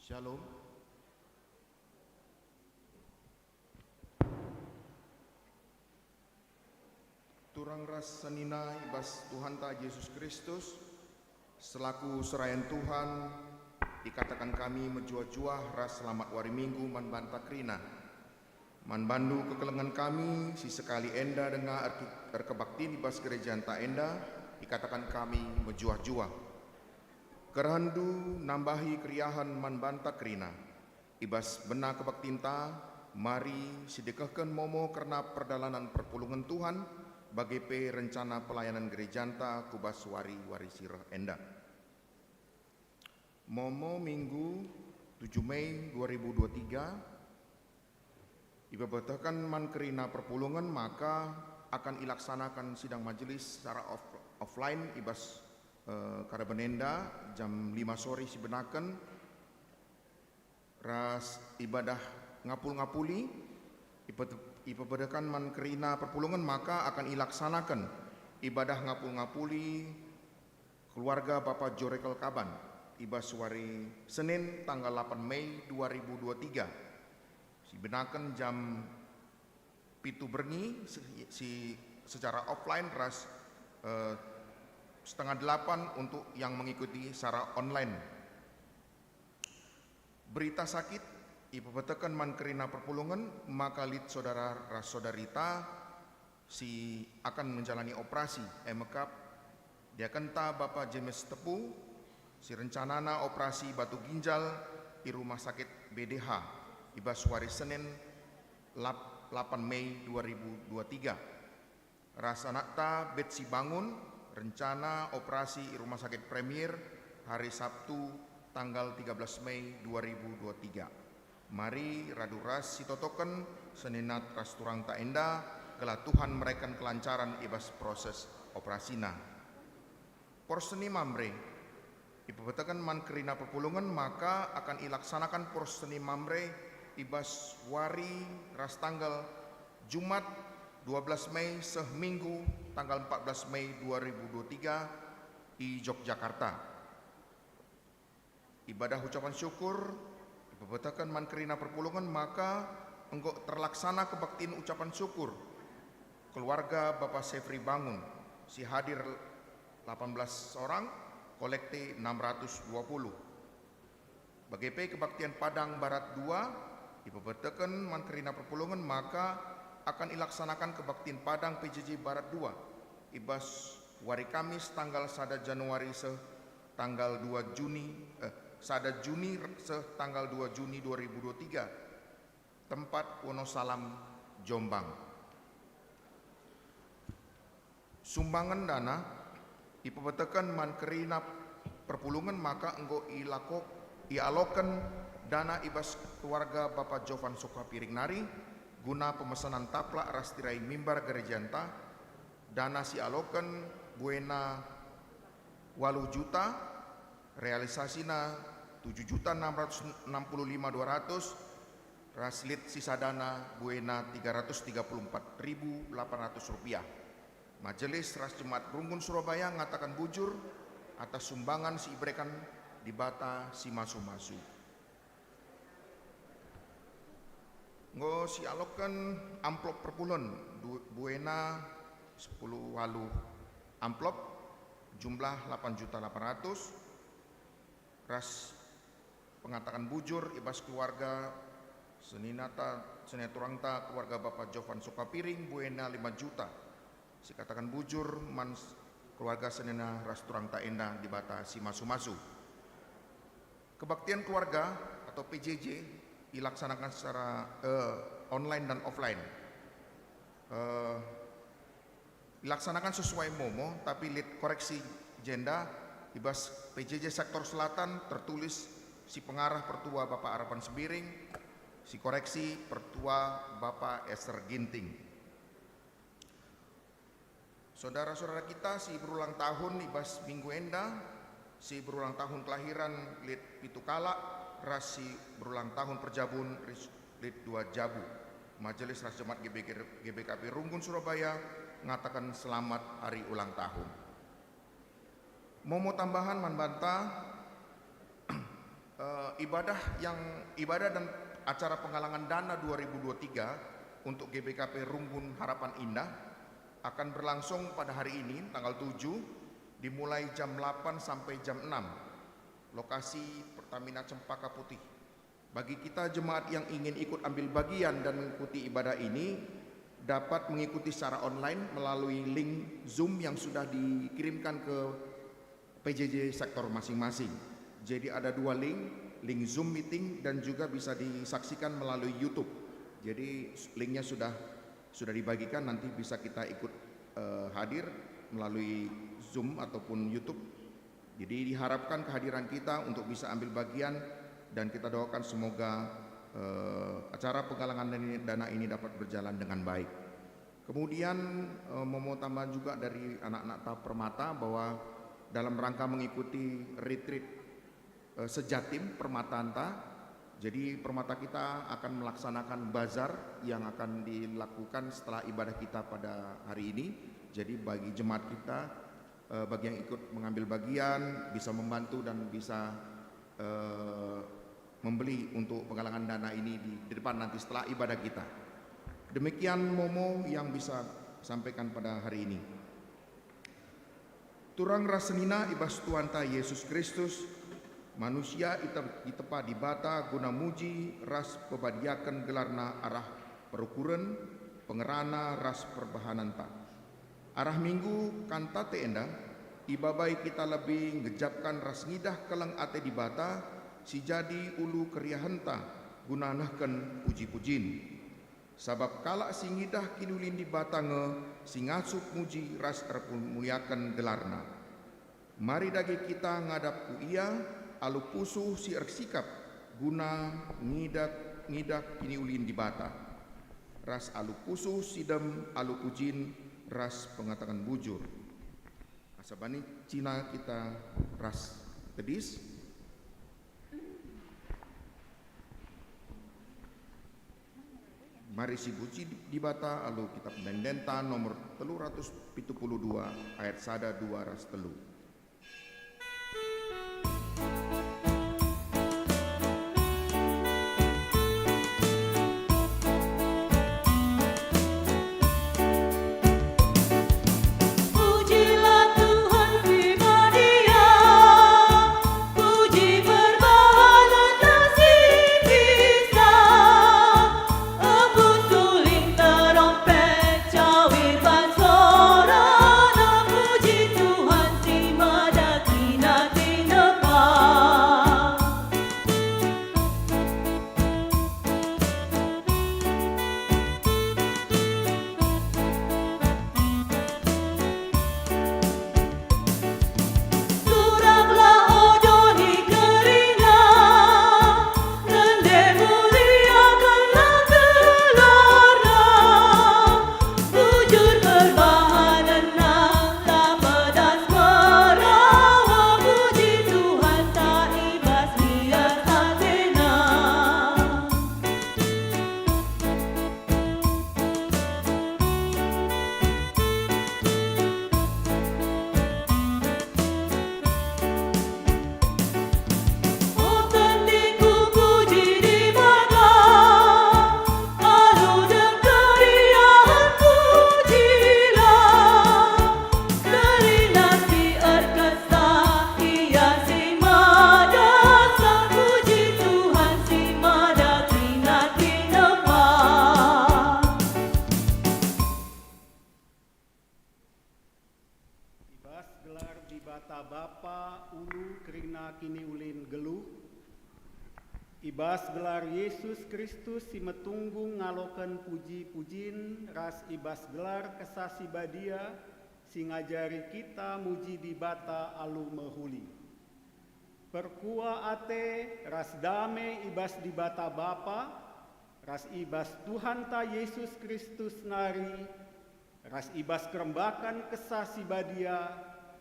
Shalom. Turang ras sanina ibas Tuhan ta Yesus Kristus selaku serayan Tuhan dikatakan kami menjua-jua ras selamat wari minggu man banta krina man bandu kekelengan kami si sekali enda dengar erkebakti ibas gereja ta enda dikatakan kami menjua-jua kerhandu nambahi kriahan man banta krina ibas bena kebaktinta mari sedekahkan momo karena perdalanan perpulungan Tuhan bagi rencana pelayanan gerejanta kubas wari sirah enda. Momo Minggu 7 Mei 2023 ibabatakan man kerina perpulungan maka akan ilaksanakan sidang majelis secara offline ibas karabenenda jam 5 sore sibenaken ras ibadah ngapul-ngapuli ibabadakan man kerina perpulungan maka akan ilaksanakan ibadah ngapul-ngapuli keluarga Bapak Jorekel Kaban ibas wari Senin tanggal 8 Mei 2023 sibenaken jam pitu berngi secara offline ras setengah 8 untuk yang mengikuti secara online. Berita sakit ibabatakan man kerina perpulungan maka lid saudara ras saudarita si akan menjalani operasi emekap dia kenta Bapak James Tepu si rencanana operasi batu ginjal di rumah sakit BDH ibas wari Senin 8 Mei 2023 rasanakta Betsi Bangun rencana operasi di rumah sakit Premier hari Sabtu tanggal 13 Mei 2023 mari raduras sitotoken seninat ras turang ta enda kelah Tuhan mereken kelancaran ibas proses operasina porseni mamre ibabatakan man kerina perpulungan maka akan ilaksanakan porseni mamre ibas wari ras tanggal Jumat 12 Mei seminggu tanggal 14 Mei 2023 di Yogyakarta ibadah ucapan syukur ibabatakan man kerina perpulungan maka engkau terlaksana kebaktiin ucapan syukur keluarga Bapak Sefri Bangun si hadir 18 orang kolekte 620 bagi kebaktian Padang Barat 2 ibabatakan man kerina perpulungan maka akan ilaksanakan kebaktian Padang PJJ Barat 2 ibas wari Kamis tanggal 1 Januari tanggal 2 Juni sada Juni tanggal 2 Juni 2023 tempat Wonosalam Jombang. Sumbangan dana ibabatakan man kerina perpulungan maka enggo ialokan dana ibas keluarga Bapak Jovan Sokapiring Nari guna pemesanan taplak ras tirai mimbar gerejanta dana si alokan buena 8 juta realisasina 7.665.200 raslit sisa dana buena 334.800 rupiah. Majelis Ras Jemaat Runggun Surabaya ngatakan bujur atas sumbangan si ibrekan di bata si masu-masu. Ngo si alokan amplop perpulun buena 10 walu amplop jumlah 8.800.000 ras pengatakan bujur ibas keluarga seneturangta keluarga Bapak Jovan Sokapiring buena 5 juta si katakan bujur man keluarga senena ras turangta enda di bata si masu-masu kebaktian keluarga atau PJJ dilaksanakan secara online dan offline dilaksanakan sesuai momo tapi lid koreksi agenda ibas PJJ sektor selatan tertulis si pengarah pertua Bapak Harapan Sembiring si koreksi pertua Bapak Esther Ginting. Saudara-saudara kita si berulang tahun ibas minggu enda si berulang tahun kelahiran lid Pitukala ras si berulang tahun perjabun lid 2 Jabu. Majelis Ras Jemaat GBKP Runggun Surabaya mengatakan selamat hari ulang tahun. Momo tambahan man banta ibadah dan acara penggalangan dana 2023 untuk GBKP Rumbun Harapan Indah akan berlangsung pada hari ini tanggal 7 dimulai jam 8 sampai jam 6. Lokasi Pertamina Cempaka Putih. Bagi kita jemaat yang ingin ikut ambil bagian dan mengikuti ibadah ini dapat mengikuti secara online melalui link Zoom yang sudah dikirimkan ke PJJ sektor masing-masing. Jadi ada dua link Zoom meeting dan juga bisa disaksikan melalui YouTube. Jadi linknya sudah dibagikan, nanti bisa kita ikut hadir melalui Zoom ataupun YouTube. Jadi diharapkan kehadiran kita untuk bisa ambil bagian dan kita doakan semoga acara penggalangan dana ini dapat berjalan dengan baik. Kemudian mau tambahan juga dari anak-anak TAP Permata bahwa dalam rangka mengikuti retreat Sejatim Permatanta, jadi Permata kita akan melaksanakan bazar yang akan dilakukan setelah ibadah kita pada hari ini. Jadi bagi jemaat kita, bagi yang ikut mengambil bagian bisa membantu dan bisa membeli untuk penggalangan dana ini di depan nanti setelah ibadah kita. Demikian Momo yang bisa sampaikan pada hari ini. Turang rasenina ibas Tuhan ta Yesus Kristus, manusia itepa di bata guna muji ras pebadiakan gelarna arah perukuran pengerana ras perbahananta. Arah minggu kanta teenda ibabai kita lebih ngejapkan ras ngidah keleng ate di bata si jadi ulu keriahenta gunanahkan puji-pujin. Sabab kalak si ngidah kinulin di bata nge si ngasup muji ras termuliakan gelarna. Mari dagi kita ngadap ku ia alu pusuh si ersikap guna ngidak kini ulin di bata. Ras alu pusuh sidem alu ujin ras pengatakan bujur. Asabani Cina kita ras tedis. Mari si buci di bata alu kitab Dendenta nomor 372 ayat 1 2 ras telu. Ibas gelar Yesus Kristus si metunggung ngaloken puji-pujin ras ibas gelar kesasi badia si ngajari kita muji di bata alu mehuli. Perkua ate ras dame ibas di bata Bapa, ras ibas Tuhan ta Yesus Kristus nari, ras ibas kerembakan kesasi badia,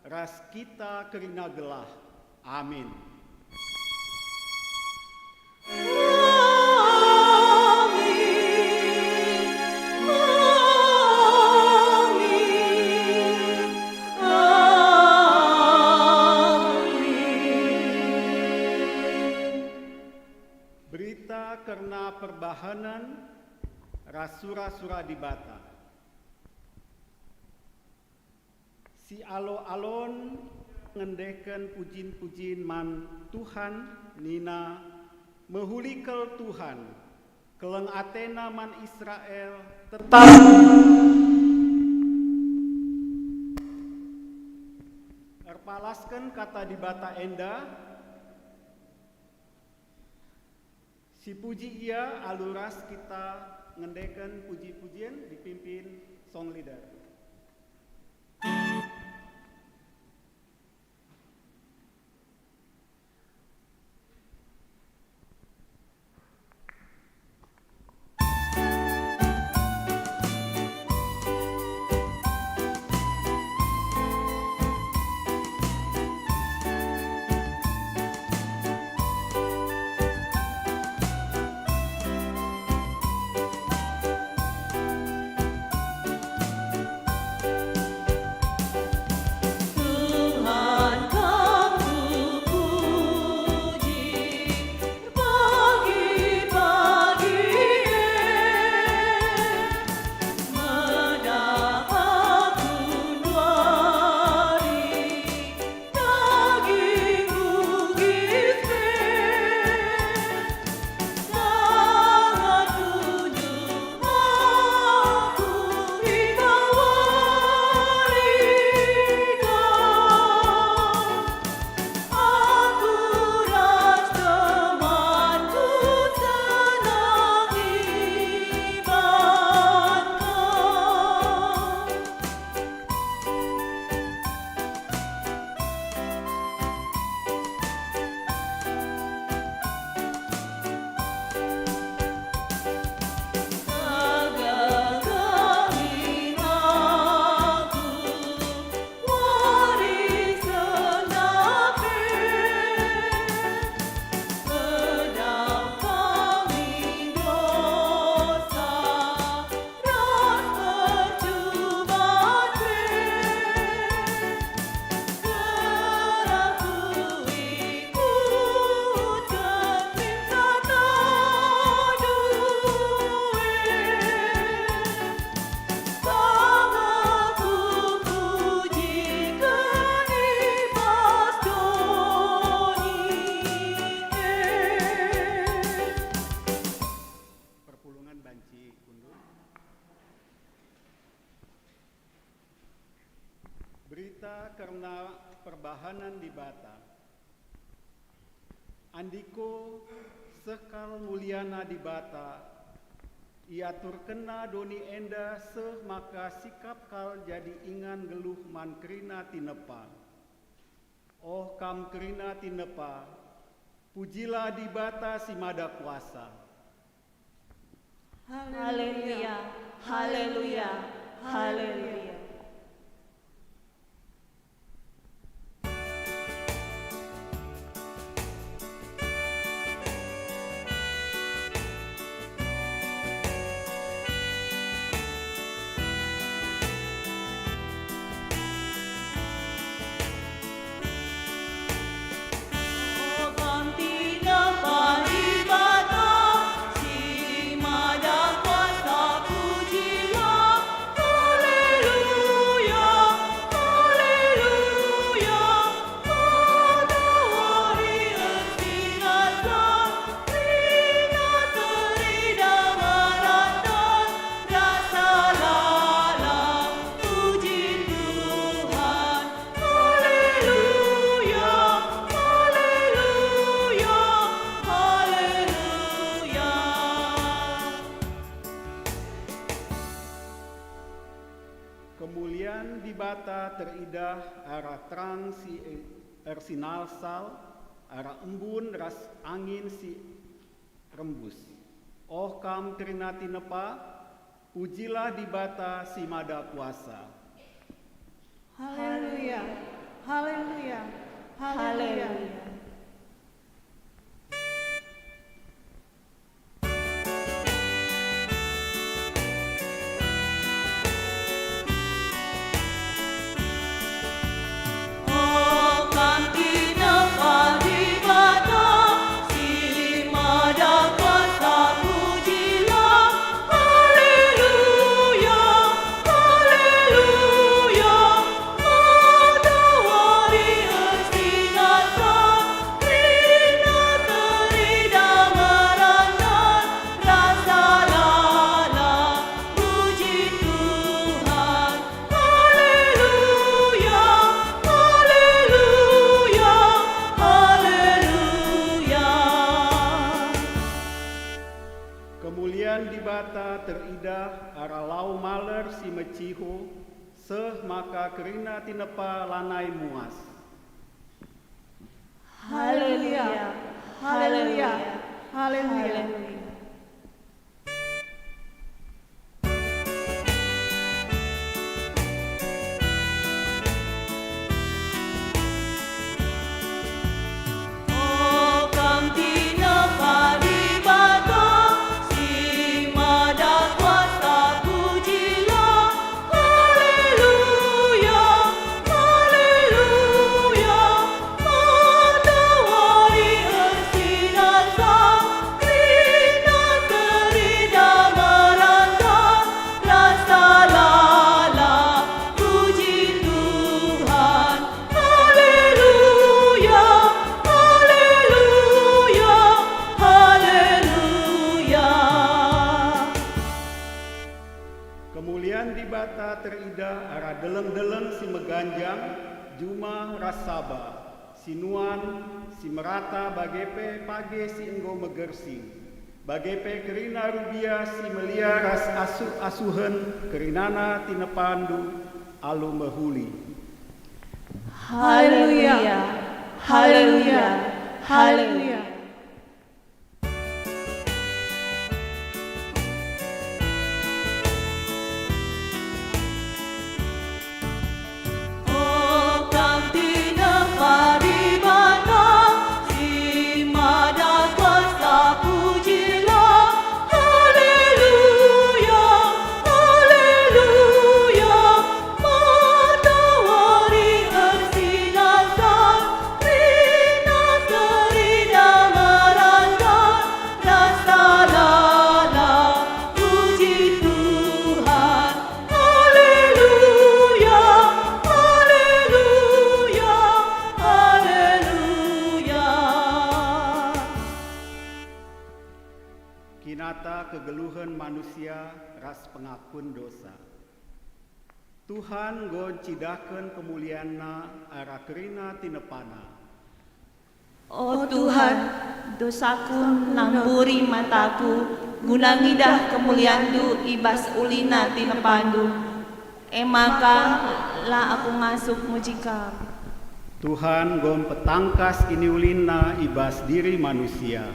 ras kita kerina gelah. Amin. karena perbahanan rasura-sura di bata. Si alo-alon ngendeken pujin-pujin man Tuhan nina mehulikel Tuhan keleng Athena man Israel tetap erpalaskan kata di bata enda si puji ia aluras kita ngendeken puji-pujian dipimpin song leader. Berita karena perbahanan di bata. Andiko sekal muliana di bata, ia turkena doni enda seh maka sikap kal jadi ingan geluh man kerina tinepa. Oh kam kerina tinepa, pujilah di bata si mada kuasa. Haleluya, haleluya, haleluya. Kemuliaan di bata teridah arah terang si ersinalsal, arah embun ras angin si rembus. Oh kam kerinati nepa, pujilah di bata si mada kuasa. Haleluya, haleluya, haleluya. Di bata si mada kuasa bata teridah aralau maler si meciho, seh maka kerina tinepa lanai muas. Haleluya. Haleluya. Haleluya. Kemuliaan di bata teridah ara deleng-deleng si meganjang, juma rasaba, sinuan si merata bagepe page si enggo megersing, bagepe kerina rubia si melia ras asuhen kerinana tinepandu alu mehuli. Haleluya. Haleluya. Haleluya. Kinata kegeluhan manusia ras pengakun dosa. Tuhan gon cidakeun kemuliaanna ara kerina tinepana. Oh Tuhan, dosaku nampuri mataku, guna ngidah kemuliaan-Du ibas ulina tinepandu. Maka lah aku masuk mujika. Tuhan gon petangkas ini ulina ibas diri manusia.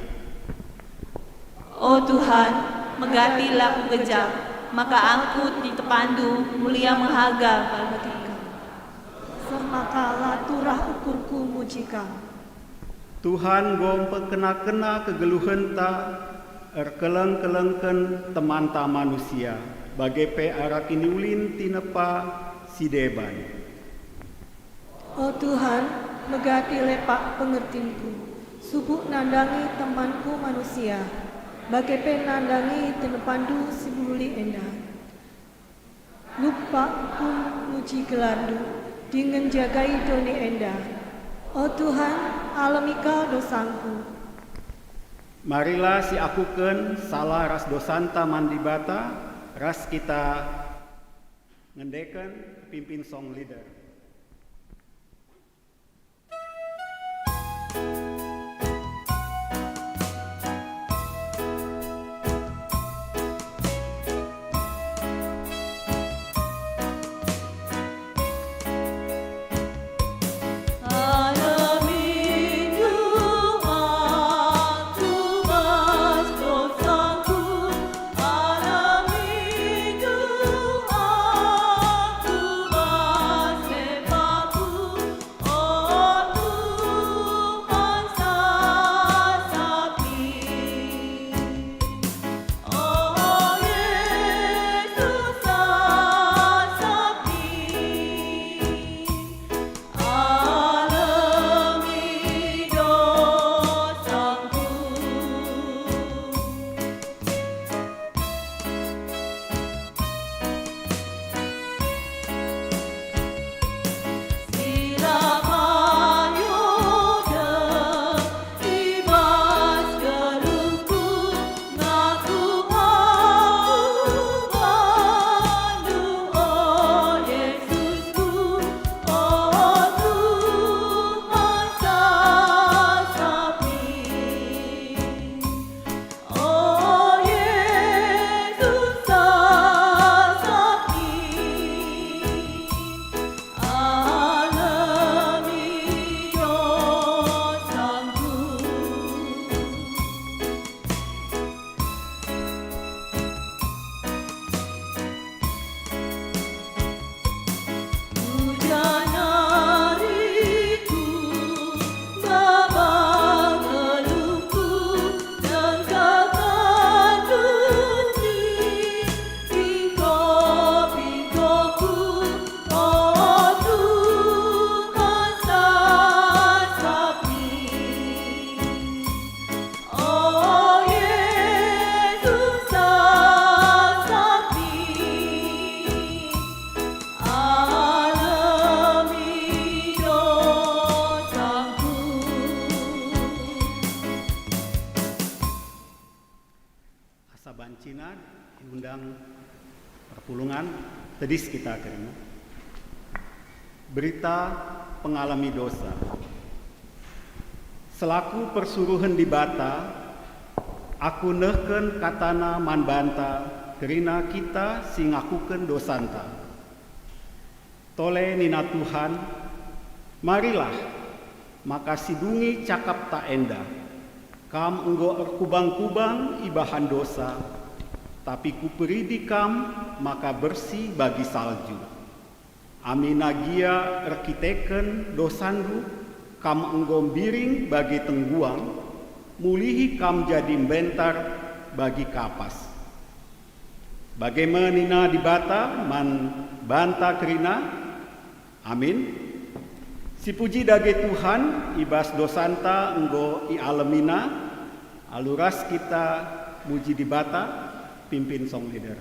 Oh Tuhan, megatilah ku kejam, maka angkut di tepandu mulia menghaga balbatika. Semakalah turah ukurku mujika. Tuhan gom pekena-kena kegeluhan ta erkeleng-kelengken temanta manusia bagepe arak ini ulin tinepa sideban. Oh Tuhan, megati lepak pengertinku, subuh nandangi temanku manusia, bagepe nandangi tinepandu sibuli endah. Lupa pun muji gelardu, dengan jagai doni endah. Oh Tuhan, alamika dosangku. Marilah si akuken salah ras dosanta mandibata, ras kita ngendeken pimpin song leader. Alam itu aku Cina diundang perpulungan tedis kita akhirnya. Berita pengalami dosa. Selaku persuruhan di Bata, aku nehken katana manbanta kerina kita singakuken dosanta. Tole nina Tuhan, marilah maka sidungi cakap tak enda. Kam enggo kubang-kubang ibahan dosa, tapi kuperidi kam maka bersih bagi salju. Aminagia erkiteken dosandu, kam enggo biring bagi tengguang, mulihi kam jadi bentar bagi kapas. Bagaimana nina di Bata man banta kerina, amin. Si puji dage Tuhan, ibas dosanta enggo i alemina, aluras kita muji di Bata, pimpin song leader.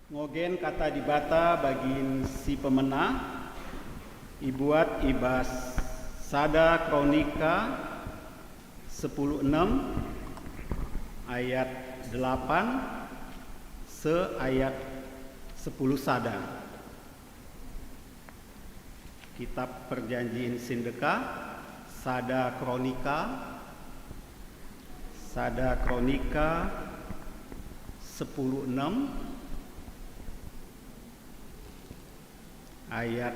Ngogen kata di Bata bagi si pemenang, ibuat ibas Sada Kronika 10:6 ayat 8 se ayat 10 Sada. Kitab Perjanjian Sindeka Sada Kronika 10:6 ayat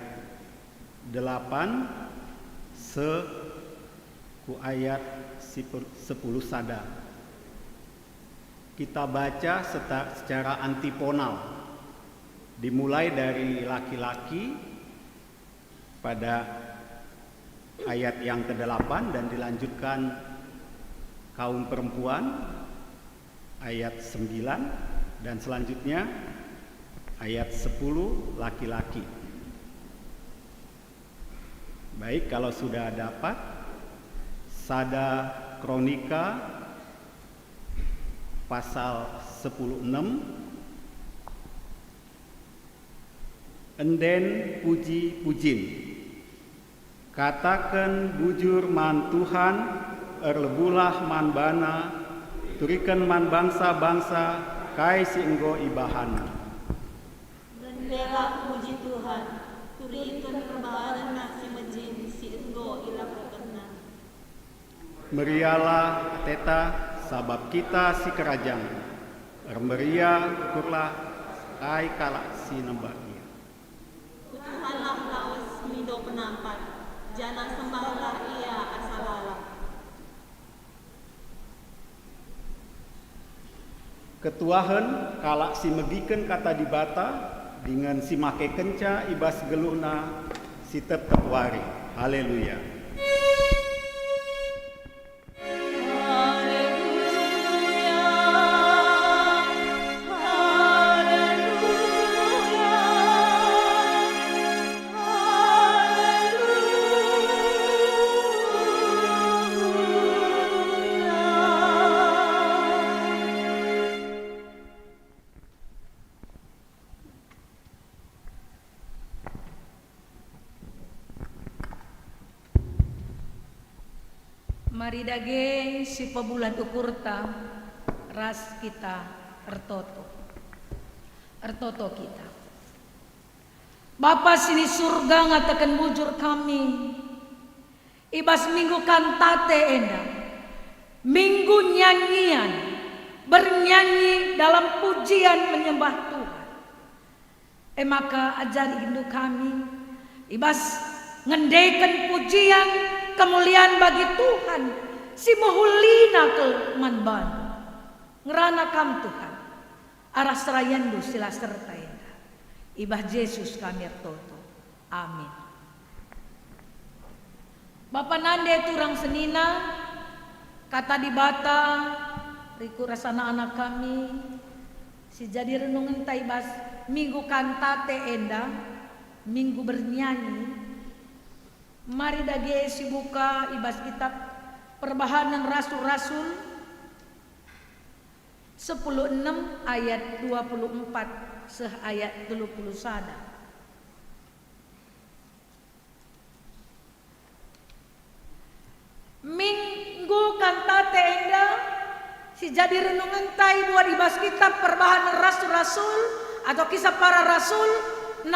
8 se ku ayat 10 Sada. Kita baca secara antiponal, dimulai dari laki-laki pada ayat yang ke-8 dan dilanjutkan kaum perempuan ayat 9 dan selanjutnya ayat 10 laki-laki. Baik, kalau sudah dapat, Sada Kronika pasal 10:6, enden puji-pujin, katakan bujur man Tuhan, erlebulah man bana, turikan man bangsa-bangsa, kai si enggo ibahana. Bela puji Tuhan, turikan perbaharan nasi majin si enggo ilah kekenang. Merialah teta sabab kita si kerajaan, meria kurlah kai kalak si nembak ia. Tuhanlah lawas mido penampat, jana sembahlah ia asalalah. Ketuahan kalak si megiken kata di Bata, dengan si make kenca ibas geluna si tetep wari. Haleluya. Mari dage si pebulan ukurta ras kita ertoto kita. Bapa sini surga ngatakan bujur kami. Ibas minggu kantate enda. Minggu nyanyian. Bernyanyi dalam pujian menyembah Tuhan. Maka ajari indu kami. Ibas ngendekan pujian kemuliaan bagi Tuhan. Si muhulina ke manban. Ngerana kam Tuhan. Arah serayandu sila serta enda. Ibah Yesus kami ertoto. Amin. Bapa nande turang senina. Kata di bata. Riku rasana anak kami. Si jadi renungan taibas. Minggu kantate enda. Minggu bernyanyi. Mari dage si buka ibas kitab Perbahanan Rasul-Rasul 10:6 ayat 24 ayat 30 sada. Minggu kantate enda si jadi renungan tai buat ibas kitab Perbahanan Rasul-Rasul atau Kisah Para Rasul 16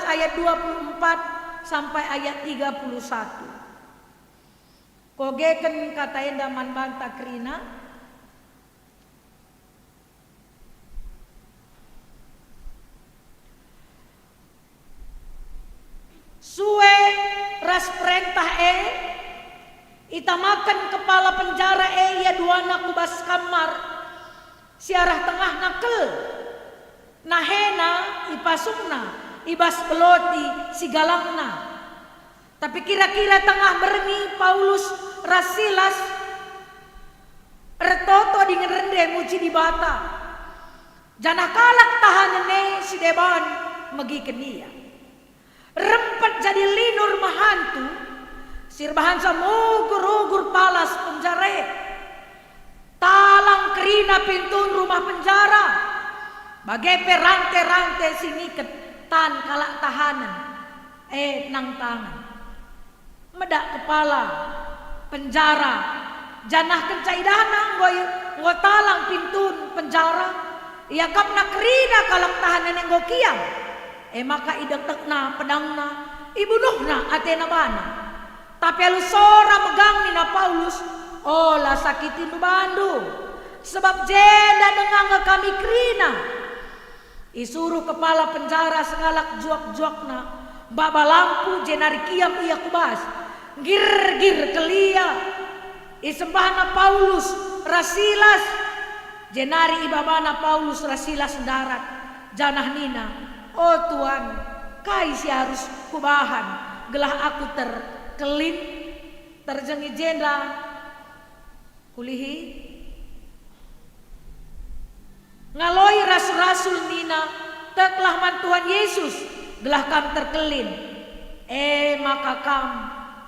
ayat 24 sampai ayat 31. Kogeken kata enda manbanta krina. Suwe ras perintah itamakan kepala penjara ya duana kubas kamar siarah tengah nakel nahena ipasukna ibas peloti sigalangna. Tapi kira-kira tengah berengi Paulus Rasilas ertoto dengan rende muji di bata janah kalak tahanane si deban megi kenia rempet jadi linur mahantu sirbahan samugur-ugur palas penjara talang kerina pintu rumah penjara bagai perante-rante singiket tan kalak tahanan nang tangan medak kepala penjara janah kencaidanang nggo talang pintu penjara ia kapna kerina kalak tahanan yang nggo kiam maka idek-tekna pedangna ibunuhna atena bana. Tapi alu sora megang nina Paulus olah sakitin du bandu sebab jeda dengang kami krina isuruh kepala penjara segalak juak-juakna baba lampu jenari kiam iya kubas gir-gir kelia isembahna Paulus Rasilas jenari ibabana Paulus Rasilas darat janah nina. Oh Tuhan, kai si harus kubahan, gelah aku terkelin, terjengi jenda, kulihi. Ngaloi rasul-rasul nina, teklah man Tuhan Yesus, gelah kam terkelin. Maka kam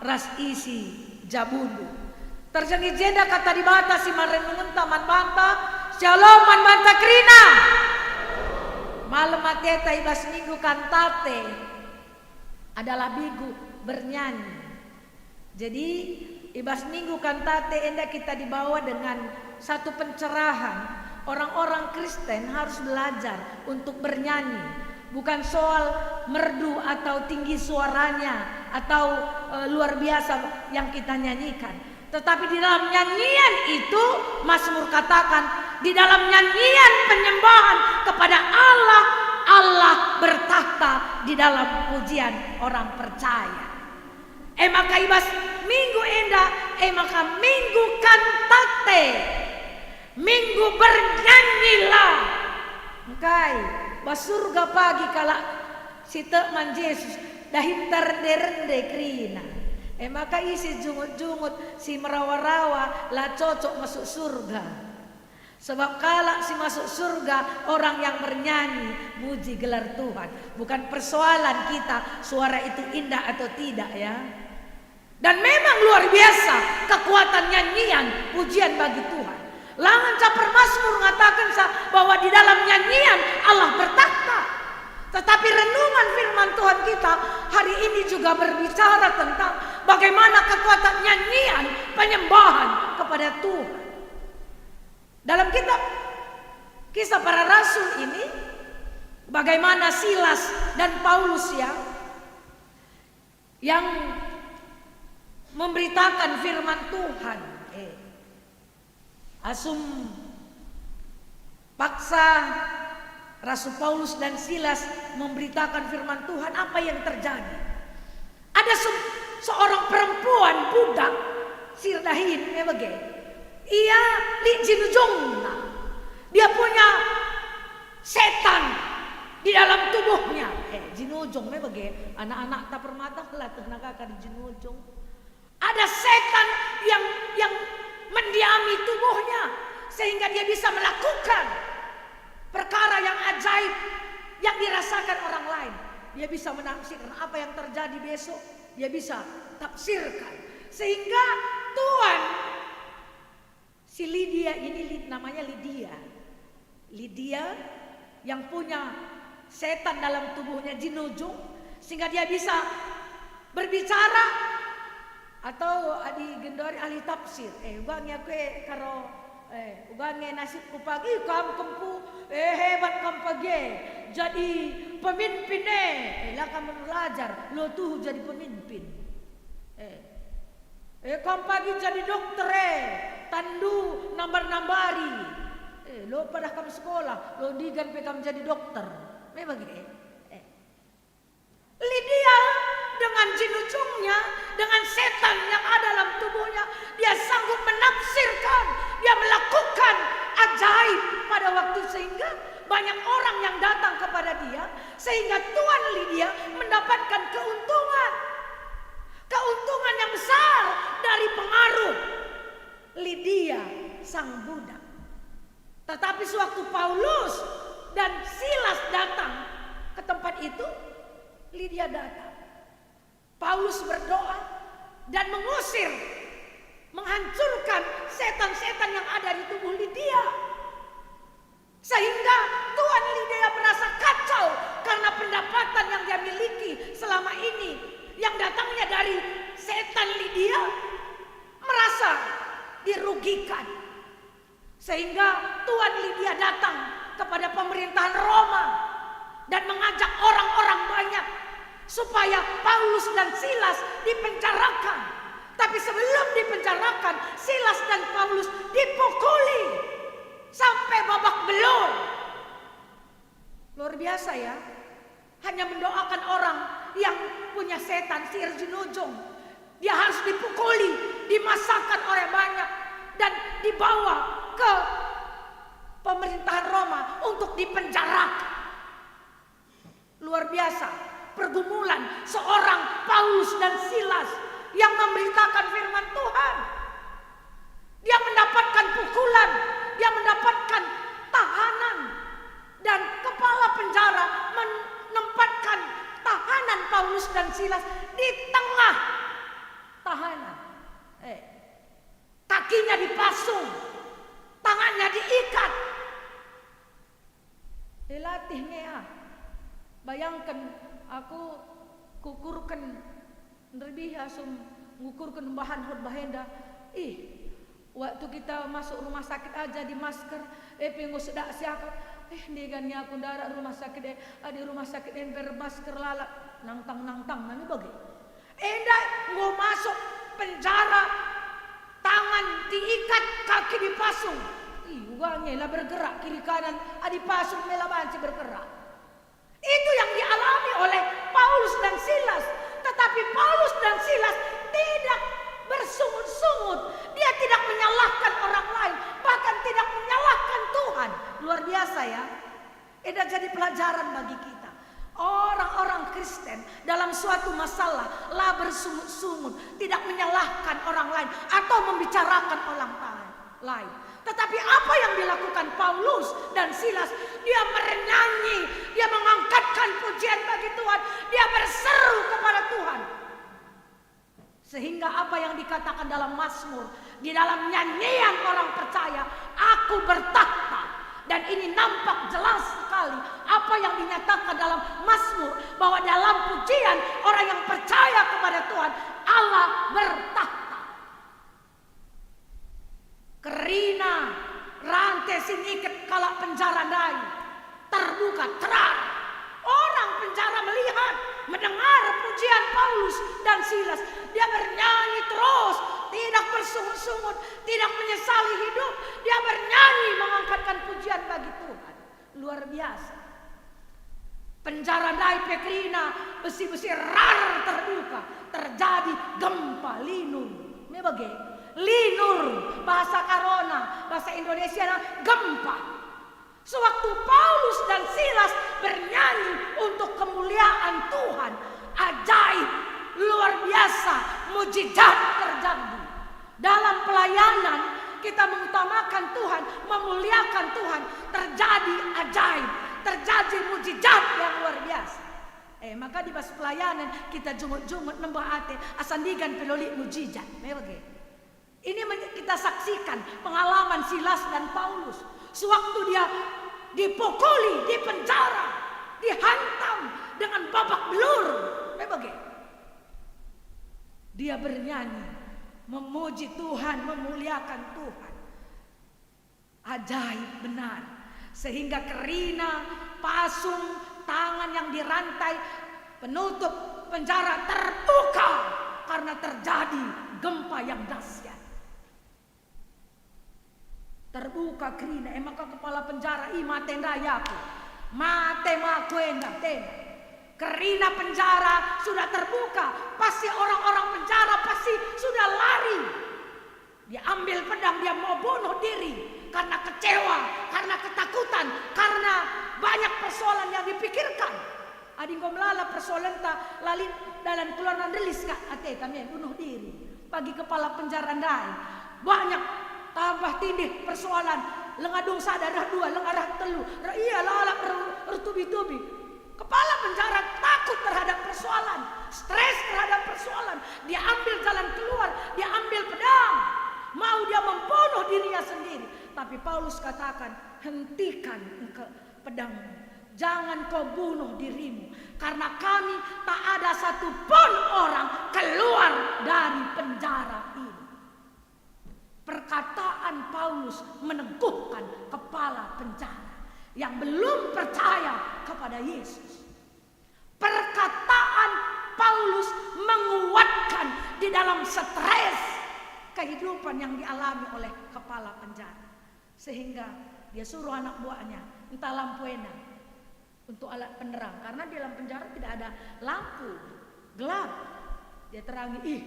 ras isi jabundu. Terjengi jenda kata di bata si marenungan taman banta, shalom man banta krina. Malam mateta ibas minggu kantate adalah bigu bernyanyi. Jadi ibas minggu kantate enda kita dibawa dengan satu pencerahan. Orang-orang Kristen harus belajar untuk bernyanyi. Bukan soal merdu atau tinggi suaranya atau luar biasa yang kita nyanyikan. Tetapi di dalam nyanyian itu Mazmur katakan di dalam nyanyian penyembahan kepada Allah, Allah bertahta di dalam pujian orang percaya. Maka ibas minggu enda, maka minggu kantate, minggu bernyanyilah. Engkai basurga pagi kala sita man Yesus dahintar derende krina. Maka isi jungut-jungut si merawa-rawa lah cocok masuk surga. Sebab kala si masuk surga orang yang bernyanyi muji gelar Tuhan. Bukan persoalan kita suara itu indah atau tidak ya. Dan memang luar biasa kekuatan nyanyian pujian bagi Tuhan. Langan caper Mazmur mengatakan bahwa di dalam nyanyian Allah bertakhta. Tetapi renungan firman Tuhan kita hari ini juga berbicara tentang bagaimana kekuatan nyanyian penyembahan kepada Tuhan. Dalam kitab Kisah Para Rasul ini, bagaimana Silas dan Paulus yang memberitakan firman Tuhan. Asum paksa Rasul Paulus dan Silas memberitakan firman Tuhan, apa yang terjadi? Ada seorang perempuan budak Sirdahin, ia li jinujungna. Dia punya setan di dalam tubuhnya. Jinujung anak-anak tak permata lah tenaga di jinujung. Ada setan yang mendiami tubuhnya sehingga dia bisa melakukan perkara yang ajaib yang dirasakan orang lain. Dia bisa menafsirkan apa yang terjadi besok, dia bisa tafsirkan. Sehingga Tuhan, si Lydia ini namanya Lydia. Lydia yang punya setan dalam tubuhnya jinujung, sehingga dia bisa berbicara atau adi gendori ahli tafsir. Uangnya kue karo ugange nasibku pagi kam kempu hebat kam pagi jadi pemimpin lah kamu belajar lo tuh jadi pemimpin kam pagi jadi dokter tandu nambari lo pada kam sekolah lo digan pe kam jadi dokter memang Lydia dengan jinujungnya, dengan setan yang ada dalam tubuhnya, dia sanggup menafsirkan, dia melakukan ajaib pada waktu sehingga banyak orang yang datang kepada dia, sehingga Tuan Lydia mendapatkan keuntungan yang besar dari pengaruh Lydia sang budak. Tetapi sewaktu Paulus dan Silas datang ke tempat itu, Lydia datang. Paulus berdoa dan menghancurkan setan-setan yang ada di tubuh Lydia. Sehingga Tuan Lydia merasa kacau karena pendapatan yang dia miliki selama ini yang datangnya dari setan Lydia merasa dirugikan. Sehingga Tuan Lydia datang kepada pemerintahan Roma dan mengajak orang-orang banyak supaya Paulus dan Silas dipenjarakan. Tapi sebelum dipenjarakan, Silas dan Paulus dipukuli sampai babak belur. Luar biasa ya. Hanya mendoakan orang yang punya setan sihir jinujung, dia harus dipukuli, dimasakkan oleh banyak dan dibawa ke pemerintahan Roma untuk dipenjarakan. Luar biasa pergumulan seorang Paulus dan Silas yang memberitakan firman Tuhan. Dia mendapatkan pukulan, dia mendapatkan tahanan, dan kepala penjara menempatkan tahanan Paulus dan Silas di tengah tahanan. Kakinya dipasung, tangannya diikat. Dilatihnya bayangkan aku kukurkan lebih asum ngukurkan bahan hot bahenda. Waktu kita masuk rumah sakit aja di masker, pengu sedak siapa? Diganya aku darah rumah sakit di rumah sakit bermasker lalak nangtang nami bagi. Endah mau masuk penjara, tangan diikat, kaki dipasung. Uangnya lah bergerak kiri kanan, dipasung melabanci bergerak. Itu yang dialami oleh Paulus dan Silas. Tetapi Paulus dan Silas tidak bersungut-sungut. Dia tidak menyalahkan orang lain, bahkan tidak menyalahkan Tuhan. Luar biasa ya. Ini jadi pelajaran bagi kita. Orang-orang Kristen dalam suatu masalah lah bersungut-sungut, tidak menyalahkan orang lain atau membicarakan orang lain. Tetapi apa yang dilakukan Paulus dan Silas? Dia bernyanyi, dia mengangkatkan pujian bagi Tuhan, dia berseru kepada Tuhan. Sehingga apa yang dikatakan dalam Mazmur, di dalam nyanyian orang percaya, aku bertakhta. Dan ini nampak jelas sekali apa yang dinyatakan dalam Mazmur, bahwa dalam pujian orang yang percaya kepada Tuhan, Allah bertahta. Kerina rantai siniket kala penjara dai terbuka terang. Orang penjara melihat, mendengar pujian Paulus dan Silas. Dia bernyanyi terus, tidak bersungut-sungut, tidak menyesali hidup. Dia bernyanyi mengangkatkan pujian bagi Tuhan. Luar biasa. Penjara dai Pekrina, besi-besi rar terbuka. Terjadi gempa linur. Memang linur, bahasa Karona, bahasa Indonesia gempa. Sewaktu Paulus dan Silas bernyanyi untuk kemuliaan Tuhan, ajaib, luar biasa, mujizat terjadi. Dalam pelayanan kita mengutamakan Tuhan, memuliakan Tuhan, terjadi ajaib, terjadi mujizat yang luar biasa. Maka di pas pelayanan kita jumut-jumut nembah ate asandigan peloli mujizat. Ini kita saksikan pengalaman Silas dan Paulus. Sewaktu dia dipukuli, dipenjara, dihantam dengan babak belur. Dia bernyanyi, memuji Tuhan, memuliakan Tuhan. Ajaib benar. Sehingga kerina, pasung, tangan yang dirantai, penutup penjara terbuka karena terjadi gempa yang dahsyat. Terbuka kerina, maka kepala penjara mate ndayaku, mate makuenda tena. Kerina penjara sudah terbuka, pasti orang-orang penjara pasti sudah lari. Dia ambil pedang, dia mau bunuh diri karena kecewa, karena ketakutan, karena banyak persoalan yang dipikirkan. Adi melala persoalan tak lali dalam keluaran rilis kak ate kami bunuh diri. Bagi kepala penjara ndai banyak tambah tindih persoalan, lengadung sadarah dua, lengarah telu, iya lalak bertubi-tubi. Kepala penjara takut terhadap persoalan, stres terhadap persoalan. Dia ambil jalan keluar, dia ambil pedang, mau dia membunuh dirinya sendiri. Tapi Paulus katakan, hentikan engkau pedangmu, jangan kau bunuh dirimu, karena kami tak ada satupun orang keluar dari penjara ini. Perkataan Paulus meneguhkan kepala penjara yang belum percaya kepada Yesus. Perkataan Paulus menguatkan di dalam stres kehidupan yang dialami oleh kepala penjara. Sehingga dia suruh anak buahnya, entah lampu enak untuk alat penerang. Karena di dalam penjara tidak ada lampu, gelap. Dia terangi,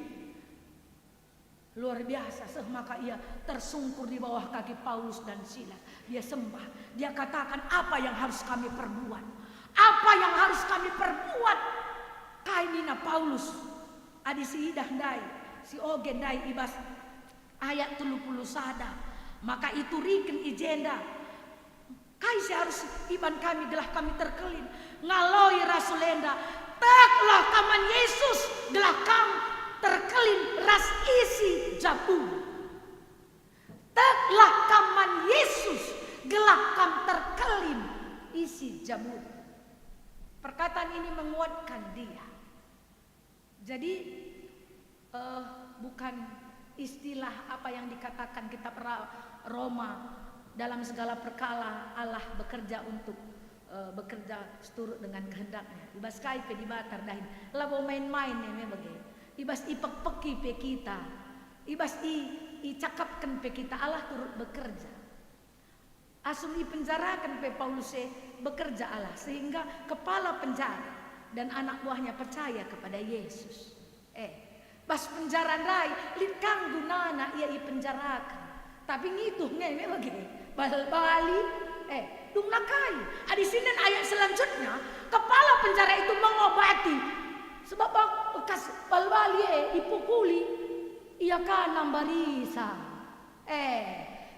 luar biasa. Maka ia tersungkur di bawah kaki Paulus dan Silas. Dia sembah. Dia katakan, apa yang harus kami perbuat? Apa yang harus kami perbuat? Kainina Paulus adisi idah dai, si ogen dai ibas ayat 30 sada. Maka itu riken ijenda. Kai harus iban kami gelah kami terkelin. Ngaloi rasulenda. Taklah kaman Yesus gelah kami terkelin ras isi jabung. Taklah kaman Yesus gelah kam terkelin isi jabung. Perkataan ini menguatkan dia. Jadi bukan istilah apa yang dikatakan kitab Roma, dalam segala perkala Allah bekerja untuk bekerja seturut dengan kehendaknya. Ibas kai pe dibatar dahin. Labo main-main ne bagai. Ibas ipek-peki pe kita. Ibas i cakapkan pe kita, Allah turut bekerja. Asum i penjarakan pe Paulus bekerja Allah, sehingga kepala penjara dan anak buahnya percaya kepada Yesus. Bas penjara rai linkang gunana ia i penjarakan. Tapi ngitu nge begini. Bali dung nakai. Di sini ayat selanjutnya kepala penjara itu mengobati sebab bekas bal-bali ipukuli ia ka nambarisa.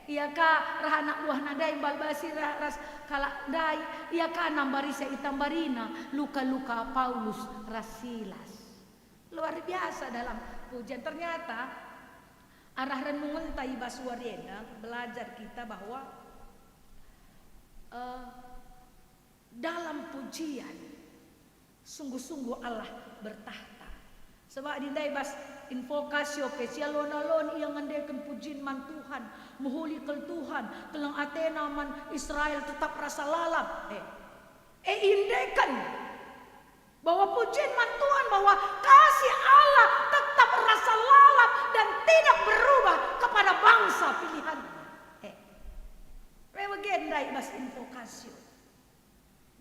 Ia ka rahana buah nadai balbasi ras kala dai ia ka nambarisa itambarina luka-luka Paulus rasilas. Luar biasa dalam pujian. Ternyata arah renungan Taiba Suwarena belajar kita bahwa dalam pujian sungguh-sungguh Allah bertahta. Sebab dindai bas invokasio pesia lon yang ngandekan pujian man Tuhan, muhuli kel Tuhan, kelang Athena man Israel tetap rasa lalap. Indekan bahwa pujian man Tuhan, bahwa kasih Allah tetap rasa lalap dan tidak berubah kepada bangsa pilihan. Rewagendai bas invokasio.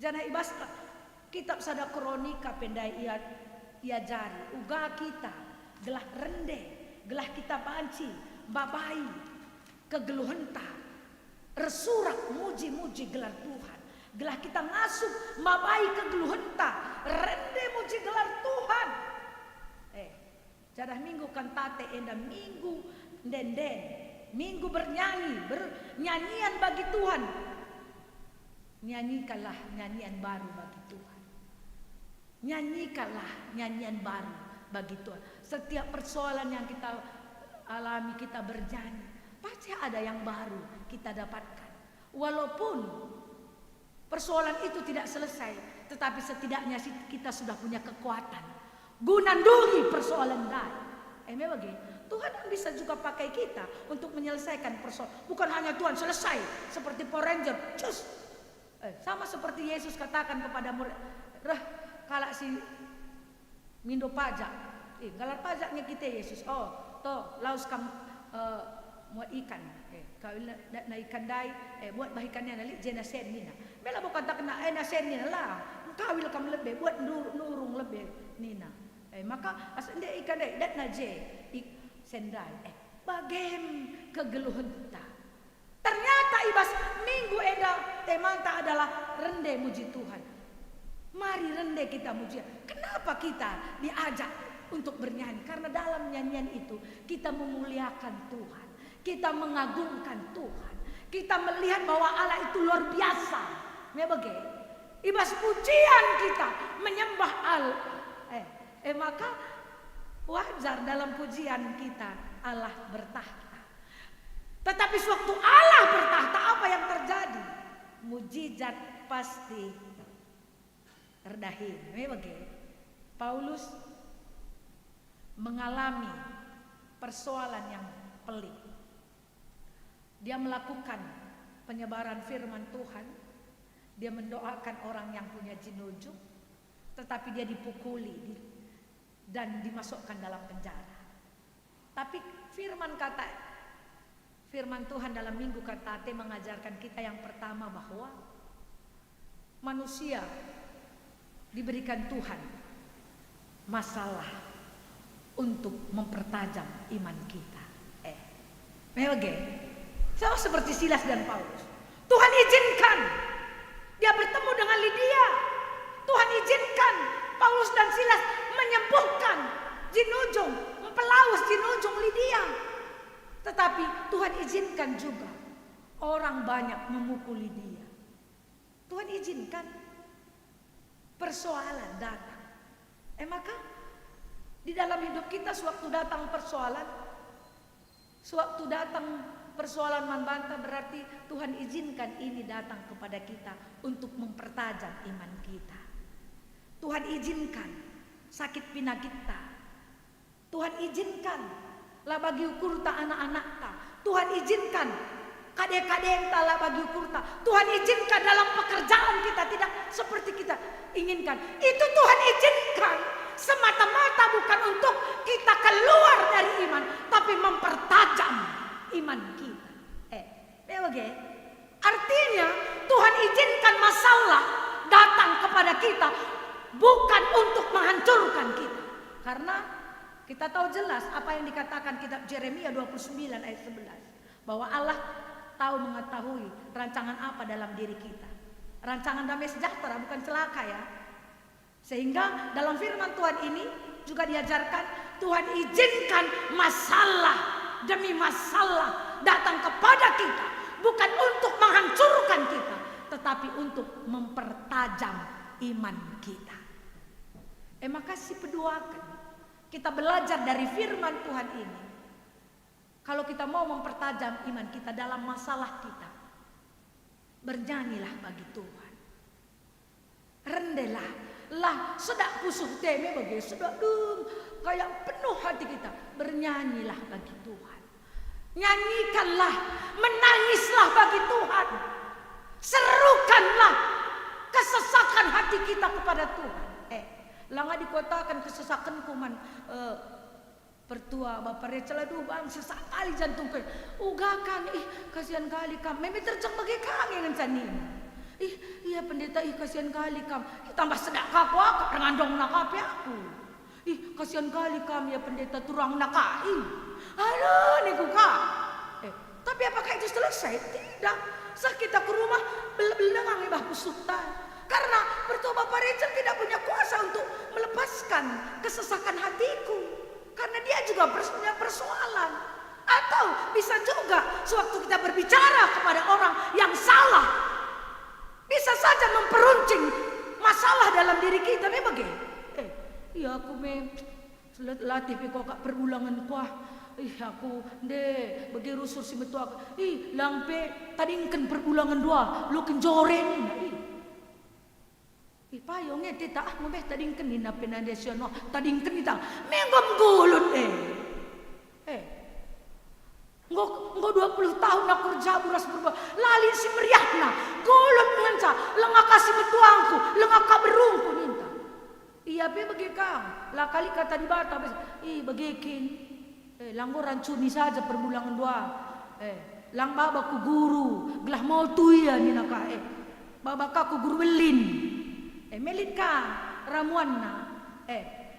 Jana ibas kitab sada kronika pendai ia jari uga kita gelah rende, gelah kita banci babai kegeluhenta resurak muji-muji gelar Tuhan, gelah kita ngasup babai kegeluhenta rende muji gelar Tuhan. Jadah minggu kantate enda minggu denden, minggu bernyanyian bagi Tuhan. Nyanyikanlah nyanyian baru bagi Tuhan. Nyanyikanlah nyanyian baru bagi Tuhan. Setiap persoalan yang kita alami, kita bernyanyi, pasti ada yang baru kita dapatkan. Walaupun persoalan itu tidak selesai, tetapi setidaknya kita sudah punya kekuatan gunandungi persoalan lain. Bagi Tuhan bisa juga pakai kita untuk menyelesaikan persoalan. Bukan hanya Tuhan selesai seperti Power Ranger, cus. Sama seperti Yesus katakan kepada murid, kalau si mindo pajak, galar pajaknya kita Yesus. Laus kam muat ikan, kau na ikan dai, buat bahikannya nali jena sen nina. Bela bukan tak kena na sen nina lah, kau will kam lebih buat nurung lebih nina. Maka asal dia ikan dai, dat na je sendai. Bagem kegeluhan kita. Ternyata ibas minggu enda temanta adalah rende muji Tuhan. Mari rende kita muji. Kenapa kita diajak untuk bernyanyi? Karena dalam nyanyian itu kita memuliakan Tuhan, kita mengagungkan Tuhan, kita melihat bahwa Allah itu luar biasa. Ibas pujian kita menyembah Allah. Maka wajar dalam pujian kita Allah bertahta. Tetapi sewaktu Allah bertahta, apa yang terjadi? Mujizat pasti terdahin. Paulus mengalami persoalan yang pelik. Dia melakukan penyebaran firman Tuhan. Dia mendoakan orang yang punya jinujung, tetapi dia dipukuli dan dimasukkan dalam penjara. Tapi firman Tuhan dalam minggu kantate mengajarkan kita yang pertama bahwa manusia diberikan Tuhan masalah untuk mempertajam iman kita. Sama seperti Silas dan Paulus. Tuhan izinkan dia bertemu dengan Lydia. Tuhan izinkan Paulus dan Silas menyembuhkan jinujung, mempelaus jinujung Lydia. Tetapi Tuhan izinkan juga orang banyak memukuli dia. Tuhan izinkan persoalan datang. Maka di dalam hidup kita sewaktu datang persoalan membantah, berarti Tuhan izinkan ini datang kepada kita untuk mempertajam iman kita. Tuhan izinkan sakit pina kita. Tuhan izinkan lah bagi ukur ta anak-anak ta. Tuhan izinkan kadek-kadek ta lah bagi ukur ta. Tuhan izinkan dalam pekerjaan kita tidak seperti kita inginkan. Itu Tuhan izinkan semata-mata bukan untuk kita keluar dari iman, tapi mempertajam iman kita. Artinya Tuhan izinkan masalah datang kepada kita bukan untuk menghancurkan kita. Karena kita tahu jelas apa yang dikatakan kitab Yeremia 29 ayat 11. Bahwa Allah tahu mengetahui rancangan apa dalam diri kita. Rancangan damai sejahtera, bukan celaka ya. Sehingga dalam firman Tuhan ini juga diajarkan Tuhan izinkan masalah demi masalah datang kepada kita. Bukan untuk menghancurkan kita, tetapi untuk mempertajam iman kita. Maka si peduakan kita belajar dari firman Tuhan ini. Kalau kita mau mempertajam iman kita dalam masalah kita, bernyanyilah bagi Tuhan. Rendelah, lah sedak pusuh teme bagi sedak dung kayak penuh hati kita. Bernyanyilah bagi Tuhan. Nyanyikanlah, menangislah bagi Tuhan. Serukanlah kesesakan hati kita kepada Tuhan. Langa dikotakan kesesakan kuman pertua Bapak Rachel, aduh bang sesak kali jantung ke. Uga kang, kasihan kali kam. Meme terjang bagi kang yang canin. Iya pendeta, kasihan kali kam. Tambah sedak kaku aku dengan dong nakapi aku. Kasihan kali kam ya pendeta turang nakai. Aduh niku kak. Tapi apakah itu selesai? Tidak. Saat kita ke rumah belengang ibah sultan. Karena pertua Bapak Rachel tidak punya kuasa untuk melepaskan kesesakan hatiku. Karena dia juga punya persoalan. Atau bisa juga sewaktu kita berbicara kepada orang yang salah, bisa saja memperuncing masalah dalam diri kita. Memang iya aku latih kok kak perulangan kuah. Aku bagi rusur si betua. Lampe tadingkan perulangan dua, lu kenjoren. Payongnya tidak ngomeh tadingkan ni napen nasional tadingkan kita menggom gulut Nggo 20 tahun nak kerja buras berubah lalin si meriahna gulut nganca lengah kasih betuangku lengah kaberungku ninta. Iya bagi kang lah kali kata di bata bagikin langgo rancuni saja perbulangan dua lang baba ku guru gelah mau tuya ni naka babaka ku guru belin melit ka ramuan na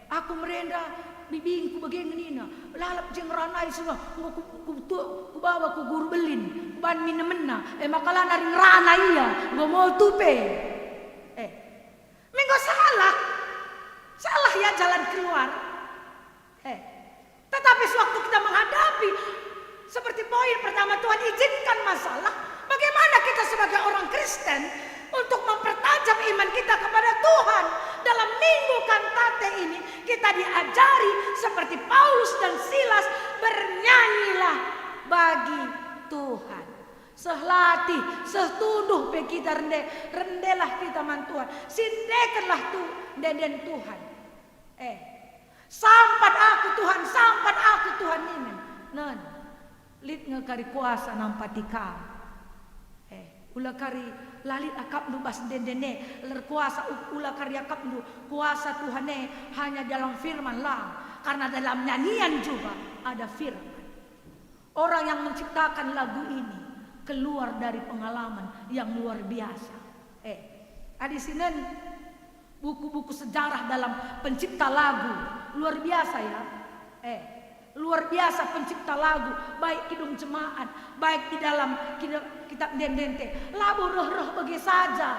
aku merenda bibingku bagian nina lalap jeng ranai semua ku bawa ku guru belin ban minemena makala naring rana iya ngo mau tupe minggu salah ya jalan keluar tetapi sewaktu kita menghadapi seperti poin pertama Tuhan izinkan masalah, bagaimana kita sebagai orang Kristen untuk mempertajam iman kita kepada Tuhan. Dalam minggu kantate ini kita diajari seperti Paulus dan Silas, bernyanyilah bagi Tuhan. Sehlati, setuduh pe kita rendelah kita man Tuhan. Sindekanlah den Tuhan. Sampat aku Tuhan ini. Non, lit ngekari kuasa nampatika. Ula kari lalit akap nu bas dendene ler kuasa ula kari akap nu kuasa Tuhane hanya dalam firman lah. Karena dalam nyanyian juga ada firman. Orang yang menciptakan lagu ini keluar dari pengalaman yang luar biasa. Di sini buku-buku sejarah dalam pencipta lagu luar biasa ya. Luar biasa pencipta lagu, baik kidung jemaat, baik di dalam kitab dendente, lagu roh-roh bagi saja.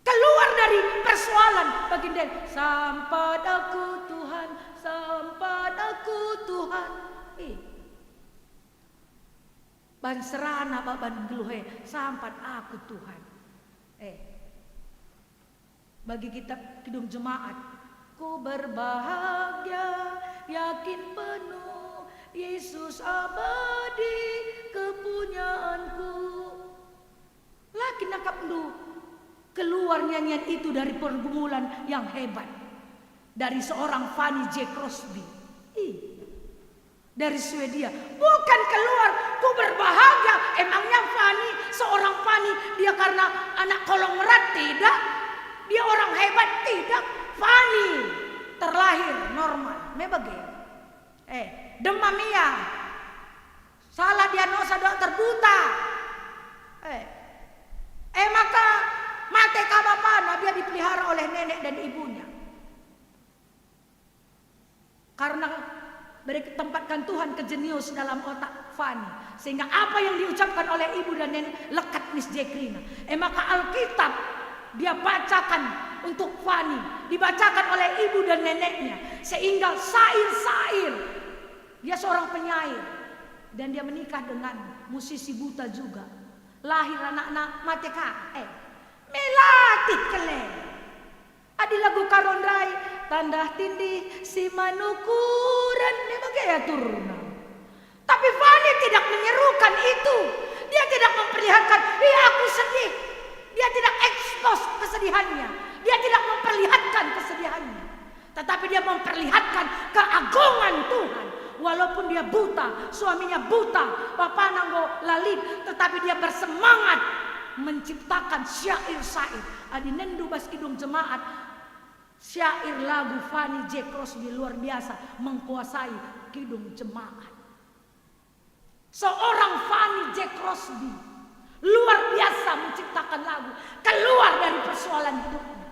Keluar dari persoalan bagi den. Sampai aku Tuhan, sampai aku Tuhan. Ban serana baban geluhe, sampai aku Tuhan. Bagi kitab kidung jemaat, ku berbahagia, yakin penuh, Yesus abadi kepunyaanku. Lagi nakap lu keluar nyanyian itu dari pergumulan yang hebat. Dari seorang Fanny J. Crosby. Dari Swedia. Bukan keluar, ku berbahagia. Emangnya Fanny, seorang Fanny, dia karena anak kolong erat? Tidak. Dia orang hebat? Tidak. Fanny terlahir normal, mebage. Demam iya. Salah diagnosa dokter buta. Maka mate kabapana dia dipelihara oleh nenek dan ibunya. Karena tempatkan Tuhan kejenius dalam otak Fanny, sehingga apa yang diucapkan oleh ibu dan nenek lekat Miss Jekrina. Maka Alkitab dia bacakan untuk Fanny, dibacakan oleh ibu dan neneknya, sehingga sair-sair. Dia seorang penyair dan dia menikah dengan musisi buta juga. Lahir anak-anak mateka. Melatit kele. Adi lagu karondrai tanda tindih si manukuran dia bagaya turna. Tapi Fanny tidak menyerukan itu. Dia tidak memperlihatkan, aku sedih. Dia tidak ekspos kesedihannya. Dia tidak memperlihatkan kesedihannya, tetapi dia memperlihatkan keagungan Tuhan. Walaupun dia buta, suaminya buta, bapak nanggo lalit, tetapi dia bersemangat menciptakan syair-syair. Adi nendu bas kidung jemaat, syair lagu Fanny J. Crosby luar biasa menguasai kidung jemaat. Seorang Fanny J. Crosby luar biasa menciptakan lagu keluar dari persoalan hidupnya,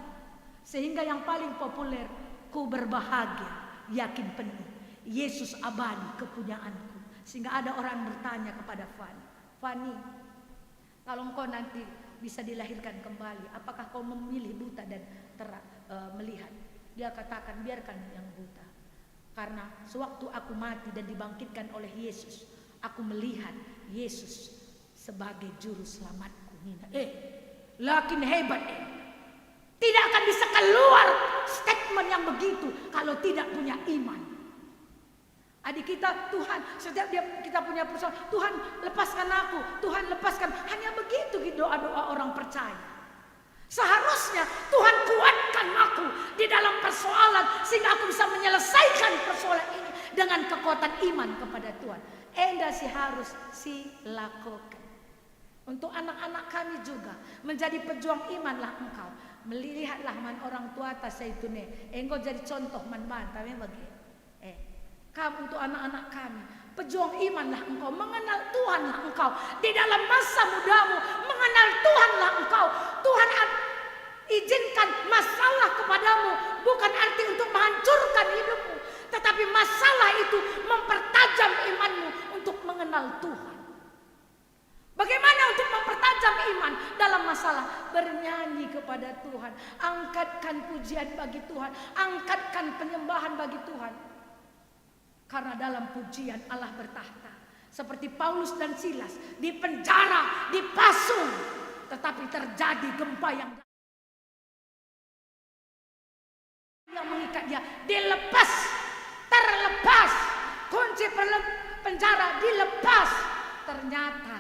sehingga yang paling populer, ku berbahagia yakin penuh, Yesus abadi kepunyaanku. Sehingga ada orang bertanya kepada Fanny, Fanny, kalau engkau nanti bisa dilahirkan kembali, apakah kau memilih buta dan melihat? Dia katakan, biarkan yang buta, karena sewaktu aku mati dan dibangkitkan oleh Yesus, aku melihat Yesus sebagai juru selamatku. Nina, lakin hebat, tidak akan bisa keluar statement yang begitu kalau tidak punya iman. Adik kita, Tuhan, setiap kita punya persoalan, Tuhan lepaskan aku, Tuhan lepaskan. Hanya begitu doa-doa orang percaya. Seharusnya Tuhan kuatkan aku di dalam persoalan, sehingga aku bisa menyelesaikan persoalan ini dengan kekuatan iman kepada Tuhan. Enda sih harus lakukan. Untuk anak-anak kami juga, menjadi pejuang imanlah engkau. Melihatlah man orang tua atas itu nih, engkau jadi contoh man tapi bagi. Kamu untuk anak-anak kami, pejuang imanlah engkau, mengenal Tuhanlah engkau. Di dalam masa mudamu, mengenal Tuhanlah engkau. Tuhan izinkan masalah kepadamu, bukan arti untuk menghancurkan hidupmu, tetapi masalah itu mempertajam imanmu untuk mengenal Tuhan. Bagaimana untuk mempertajam iman dalam masalah? Bernyanyi kepada Tuhan, angkatkan pujian bagi Tuhan, angkatkan penyembahan bagi Tuhan. Karena dalam pujian Allah bertahta. Seperti Paulus dan Silas di penjara, dipasung, tetapi terjadi gempa yang mengikat dia, dilepas, terlepas, kunci penjara dilepas. Ternyata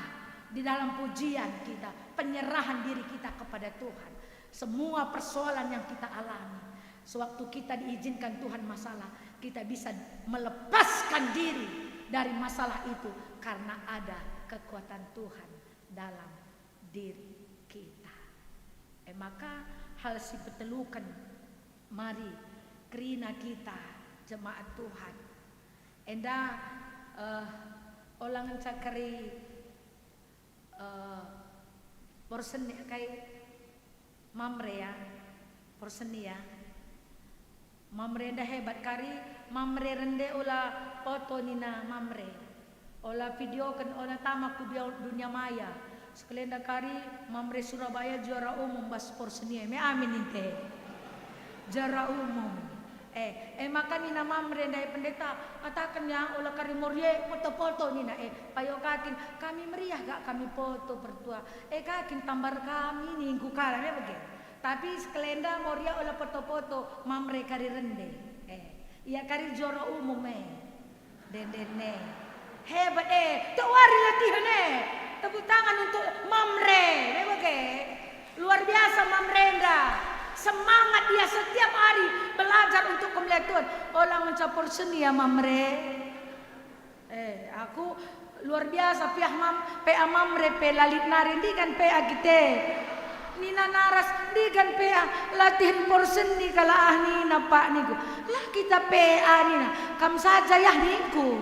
di dalam pujian kita, penyerahan diri kita kepada Tuhan, semua persoalan yang kita alami, sewaktu kita diizinkan Tuhan masalah, kita bisa melepaskan diri dari masalah itu karena ada kekuatan Tuhan dalam diri kita. Maka hal si petelukan, mari kerina kita jemaat Tuhan. Enda olangan cakari porseni kai mamre ya, porseni ya. Mamre dah hebat kari, mamre rende ola foto nina mamre, ola video kan ola tamak ku dunia maya. Sekelenda kari mamre Surabaya juara umum bas porseni, me amin inte, juara umum. Maka nina mamre ndai pendeta katakan ya ola kari morie foto-foto nina payo kakin kami meriah gak kami foto bertua kakin tambar kami ningku kala me begitu. Tapi sekelenda moria olah foto-foto mamre kari rende. Iya kari juara umum dendene. Hebat tawari latihan tepuk tangan untuk mamre. Luar biasa mamrenda. Semangat dia setiap hari belajar untuk melihat Tuhan. Olah mencampur seni ya mamre. Aku luar biasa PA mamre pe lalit nari di kan PA kita. Nina naras di kan PA latihan porsen ni kalah nina pak niku lah kita PA nina kam saja ya niku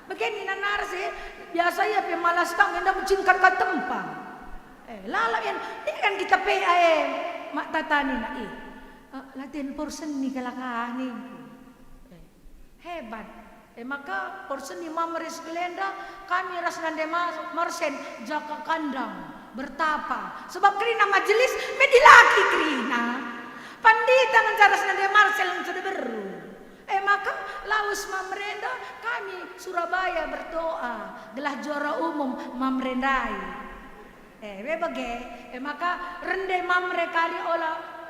begini nina naras biasa ya pe malas tang enda mencingkat ke tempat lala yan di kan kita PA mak tata nina latihan porsen ni kalah niku hebat maka porsen ni mamres kelenda kami rasnande marsen jaka kandang bertapa sebab kerina majelis medilaki kerina pandita ngancaras nande Marcel yang sudah beru maka laus mamrenda kami Surabaya berdoa gelah juara umum mamrendai maka rende mamre kali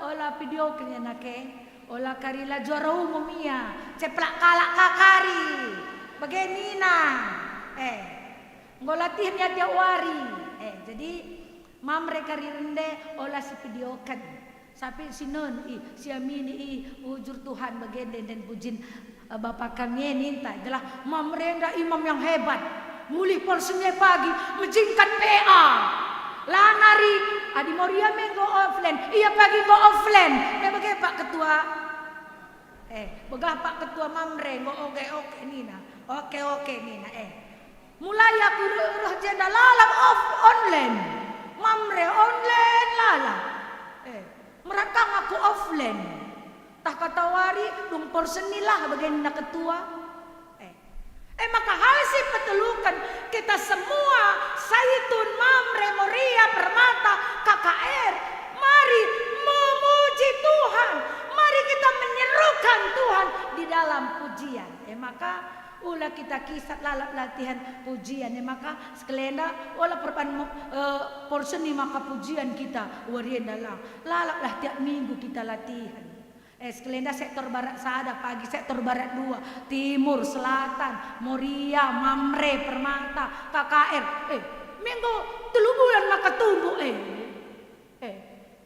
ola video kenya nake ola kari la juara umum iya ceplak kalak kakari bagenina ngolatihnya tiap hari jadi mamre kari rende olah si videokan. Sampai sinon si amini ujur Tuhan bagende dan pujin Bapak kami ninta adalah mamrenda imam yang hebat. Mulih polsenya pagi menjingkat PA. Lanari adi Moria go offline. Iya pagi go offline. Bagai Pak Ketua. Begah Pak Ketua mamre go oke nina. Oke nina mulai aku roh jeda lalap off online. Mamre online lala. Merakang aku offline. Tak katawari dung porsenilah bagian ketua. Maka hal si petelukan kita semua Saitun, Mamre, Moria, Permata, KKR, mari memuji Tuhan. Mari kita menyerukan Tuhan di dalam pujian. Maka ulah kita kisah lalap latihan pujian. Maka sekelenda ulah perpan porseni maka pujian kita warian dalam lalaplah tiap minggu kita latihan. Sekelenda sektor barat sada pagi, sektor barat 2, timur, selatan, Moria, Mamre, Permata, KKR. Minggu 3 bulan maka tumbuh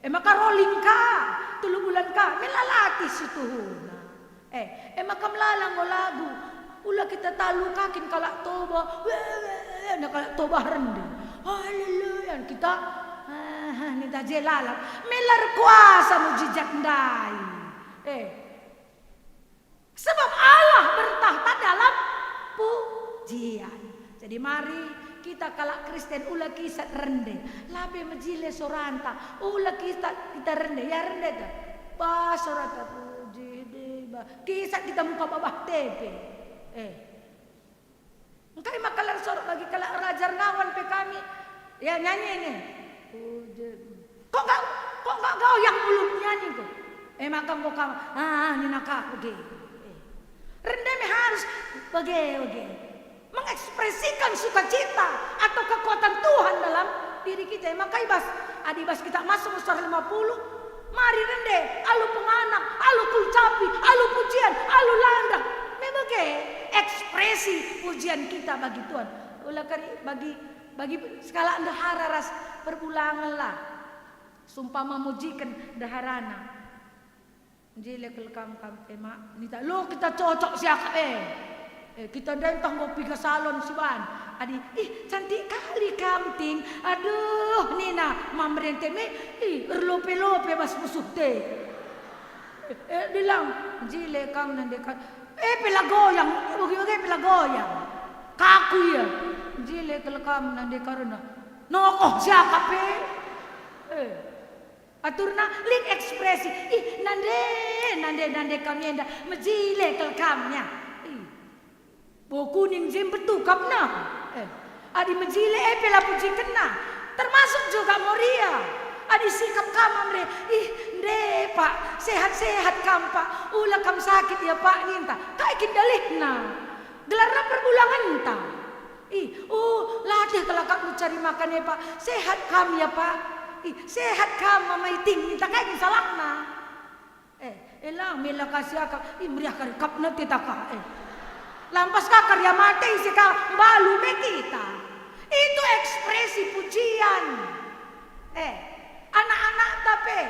maka rolling ka 3 bulan ka melalati situ maka melalang lagu ulah kita talu kakin kalak toba kalak toba rende haleluya kita nita jelala melar kuasa mujizat ndai sebab Allah bertahta dalam pujian. Jadi mari kita kalak Kristen ulah kisah rende labe majile soranta ulah kita rende ya rende ta basorata puji deba kisah kita muka babah tepe engkai makalar sorok bagi kalak rajar ngawan pe kami ya nyanyi ini kok enggak kau yang belum nyanyi kok maka kau nina kak rende me harus bagi mengekspresikan sukacita atau kekuatan Tuhan dalam diri kita. Maka adibas kita masuk usaha 50. Mari rende, alu penganak, alu kulcapi, alu pujian, alu landang. Memang ekspresi pujian kita bagi Tuhan. Ulah bagi skala ndahara ras perbulangan lah. Sumpah memujikan daharana. Jile kelkam mak nita lo kita cocok siapa kita datang mau pergi ke salon siwan adi cantik kali kamting aduh nina mamrente me erlope mas musuh teh bilang jile kam nande pela goyang bagi pela goyang kaku ya jile kelkam nande karena nokoh siapa aturna link ekspresi nande kami enda mejile kelkamnya boku ning jim betul kapna adi mejile pela puji kena termasuk juga Moria adi sikap kamamre nde pak sehat kam pak ulah kam sakit ya pak ninta kai kindalihna gelarna perbulangan ta latih kelakak mencari makan ya pak sehat kam ya pak sehat kam mamaiting minta kai salahna elang mila kasih akak meriah kapna titaka lampas kakar ya mati si ka balu me kita itu ekspresi pujian anak-anak tapi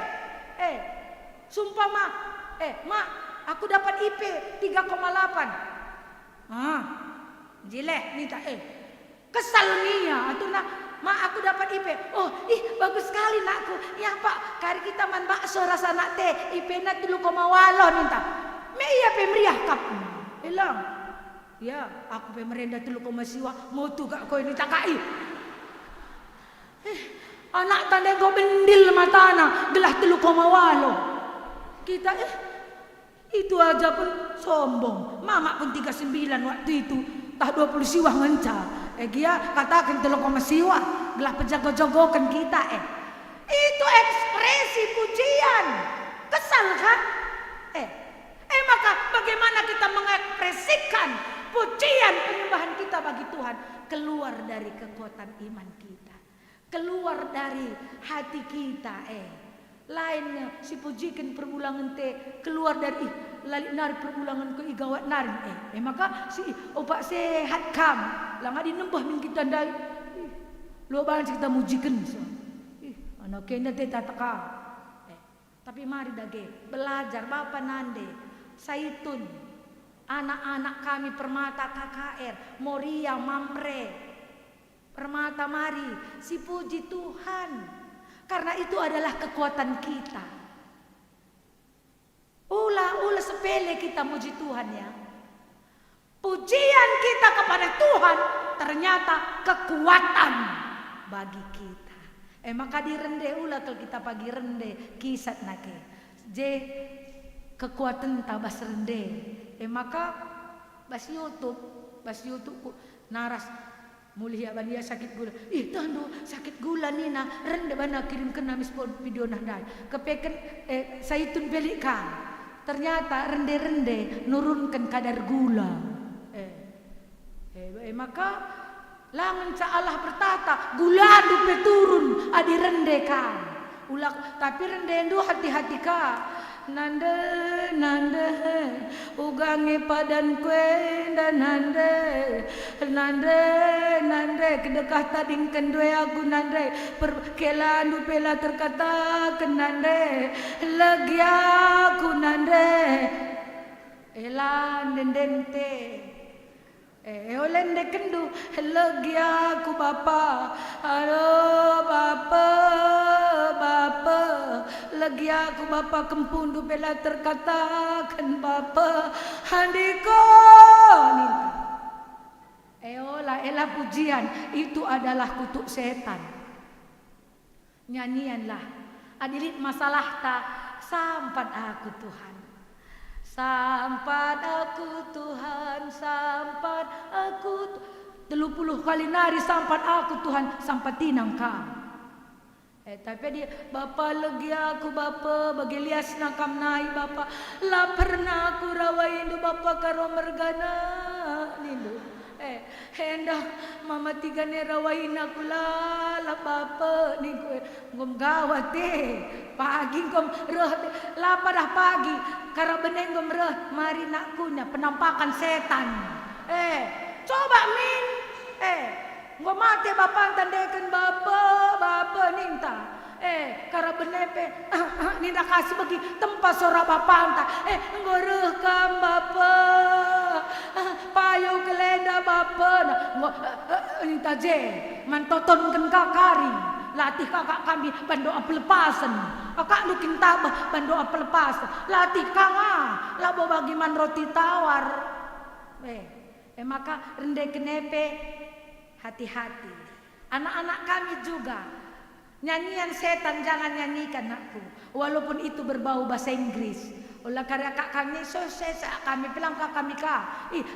sumpah mak aku dapat IP 3,8 jileh minta kesal nia atau mak aku dapat IP bagus sekali nakku ya pak kari kita man bakso rasa nak teh IP na 3,8 minta me iya pemeriah kap hilang ya, aku pemerintah dulu siwa mau tuh gak kau ini takai. Anak tanda kau bendil matana gelah 3,8. Kita itu aja pun sombong. Mama pun 39 waktu itu tah 20 siwa ngenca. Dia katakan 3,7 gelah pejago-jagokan kita Itu ekspresi pujian. Kesal kan? Maka bagaimana kita mengekspresikan pujian penyembahan kita bagi Tuhan keluar dari kekuatan iman kita, keluar dari hati kita lainnya si pujikan perbulangan keluar dari lalik nari perbulangan ke igawat nari maka si opak sehat kam lang adi nembah min kita ndai lo banget kita mujikan so Ano kena teta taka. Tapi mari dage belajar Bapak Nande, Saitun, anak-anak kami Permata KKR, Moria, Mamre, Permata mari, si puji Tuhan. Karena itu adalah kekuatan kita. Ula sepele kita muji Tuhan ya. Pujian kita kepada Tuhan ternyata kekuatan bagi kita. Maka dirende ula kalau kita pagi rende kisat nake. Je kekuatan tabas rende. Maka bas YouTube naras mulia bania sakit gula. Tando sakit gula nina rende bana kirim ke namis video nahdai. Kepeken Saitun belikan. Ternyata rende nurunkan kadar gula. Maka langan sa Allah bertata gula dupe turun adi rende kan. Tapi rende itu hati-hati ka. Nande ugangi padan kue dan nande kedekah tading kendue aku nande perkelan dupela terkata kenande lagi aku nande elan dendente olende kendu lagi aku bapa halo bapa lagi aku bapa kempundu bela terkatakan bapa handiko ela pujian itu adalah kutuk setan. Nyanyianlah adilit masalah ta sampat aku Tuhan. Sampat aku Tuhan, sampat aku 30 kali nari sampat aku Tuhan, sampat tinang kau. Tapi dia Bapa lagi aku Bapa bagi lias nakam nai Bapa la pernah aku rawain do Bapa karo mergana nindu. Hendak mama tiga ne rawain aku la Bapa ni ngom gawat pagi ngom reh la pada pagi karo beneng ngom reh mari nak kunya penampakan setan. Coba min ngom mate Bapa tandekan Bapa ninta kara benepe ninda kasih bagi tempat sora Bapa anta ngoreh kam Bapa payo kelenda Bapa ninta je mantotonkan kakari latih kakak kami bandoa pelepasan kakak nukin tabah bandoa pelepasan latih kanga labo bagi man roti tawar maka rende kenepe hati-hati. Anak-anak kami juga nyanyian setan jangan nyanyikan nakku walaupun itu berbau bahasa Inggris. Olah karya kak kami kami bilang kak kami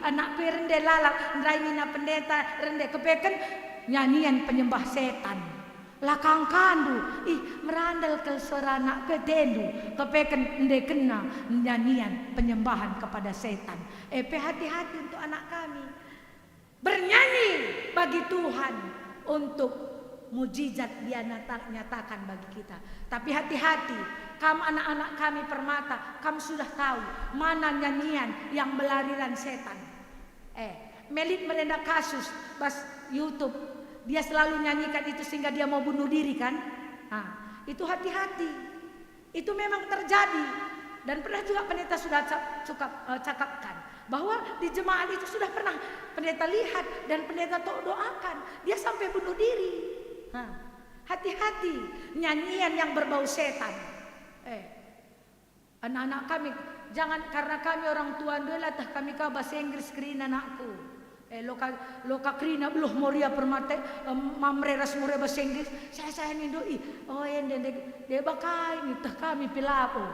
anak rende lalak ndrainina pendeta rende kepeken nyanyian penyembah setan. Lakang kandu merandal ke suara anak ketendu kepeken ende kena nyanyian penyembahan kepada setan. Hati-hati untuk anak kami. Bernyanyi bagi Tuhan untuk mujizat dia nyatakan bagi kita. Tapi hati-hati, kamu anak-anak kami Permata, kamu sudah tahu mana nyanyian yang melarikan setan. Melit merenda kasus pas YouTube, dia selalu nyanyikan itu sehingga dia mau bunuh diri kan? Itu hati-hati. Itu memang terjadi dan pernah juga pendeta sudah cakapkan. Bahwa di jemaat itu sudah pernah pendeta lihat dan pendeta doakan dia sampai bunuh diri. Hati-hati nyanyian yang berbau setan. Anak-anak kami jangan karena kami orang tua adalah tah kami ka bahasa Inggris krina anakku. Loka krina beluh moria permate mamre ras moria bahasa Inggris. Saya ni doi. De bakai ni tah kami pilapo.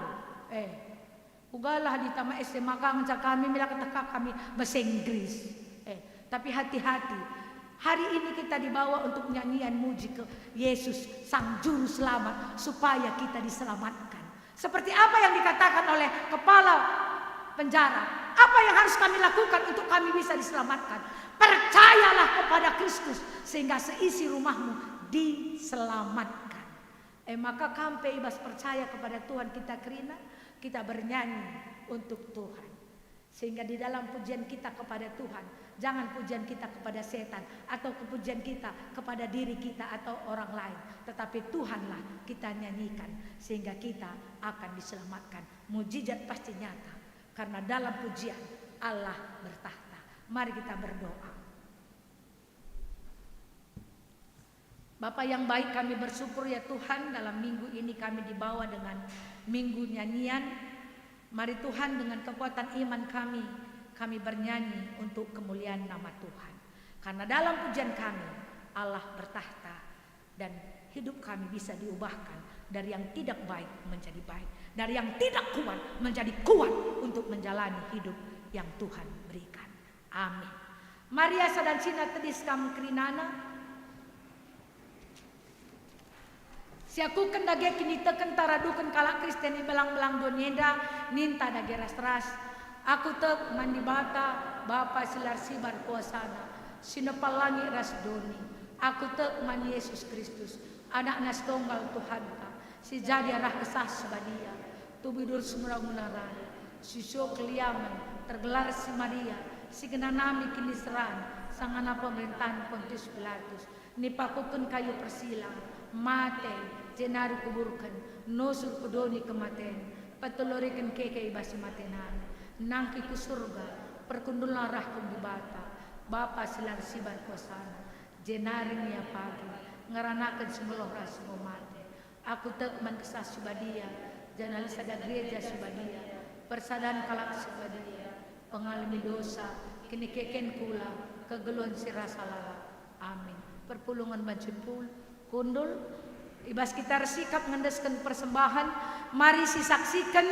Ugalah di taman SMA kami bila kata kami bahasa Inggris. Tapi hati-hati. Hari ini kita dibawa untuk nyanyian muji ke Yesus Sang Juru Selamat supaya kita diselamatkan. Seperti apa yang dikatakan oleh kepala penjara. Apa yang harus kami lakukan untuk kami bisa diselamatkan? Percayalah kepada Kristus sehingga seisi rumahmu diselamatkan. Maka kampe ibas percaya kepada Tuhan kita kerina. Kita bernyanyi untuk Tuhan. Sehingga di dalam pujian kita kepada Tuhan Jangan pujian kita kepada setan atau pujian kita kepada diri kita atau orang lain, tetapi Tuhanlah kita nyanyikan sehingga kita akan diselamatkan. Mujizat pasti nyata karena dalam pujian Allah bertahta. Mari kita berdoa. Bapa yang baik, kami bersyukur ya Tuhan, dalam minggu ini kami dibawa dengan minggu nyanyian. Mari Tuhan, dengan kekuatan iman kami bernyanyi untuk kemuliaan nama Tuhan. Karena dalam pujian kami Allah bertahta dan hidup kami bisa diubahkan dari yang tidak baik menjadi baik, dari yang tidak kuat menjadi kuat untuk menjalani hidup yang Tuhan berikan. Amin. Maria sadan sina tedis kamu kerinana. Siaku kendage kini teken taraduken kalak Kristen belang-belang donienda ninta dage ras-ras. Aku tek mandi bata Bapa silar sibar kuasana sinepal langi ras doni. Aku tek mandi Yesus Kristus anak nas tunggal Tuhan ka si jadi arah kesah sebadia tubidur semurah munaran si syok liaman tergelar si Maria si genanami kini seran sangana pemerintahan Pontius Pilatus nipakuken kayu persilang mate jenaru kuburkan nosur kudoni kematen patulorikan keke ibas matenan nangki ku surga perkundul larahkum di bata Bapa silar sibar kuasana jenaring ya pagi ngaranakan semeloh ras mate aku tek mankesah subadia janali sada gereja subadia persadan kalak subadia pengalami dosa kini keken kula kegeluhan sirasa lala. Amin. Perpulungan bancipul kundul ibas kita sikap ngendeskan persembahan, mari sisaksikan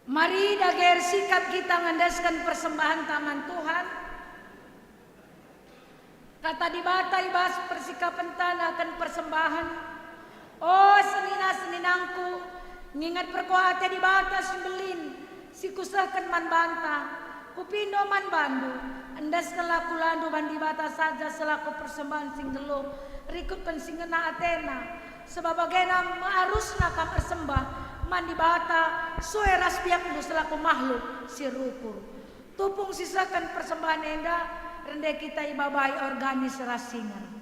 Mari dager sikap kita ngandaskan persembahan taman Tuhan. Kata di bata ibas persikapan tanah akan persembahan. Oh senina-seninangku, ngingat perkuate di bata sembelin, si kusahkan man banta, kupindo man bandu, andaskan laku landu man di bata saja selaku persembahan sing gelo, rikut pensingena Athena, sebab bagena ma'arusna kam persembah, man di bata, sueras biak lu selaku makhluk si rukur. Tupung sisakan persembahan endah, rendah kita ibabai organis rasingan.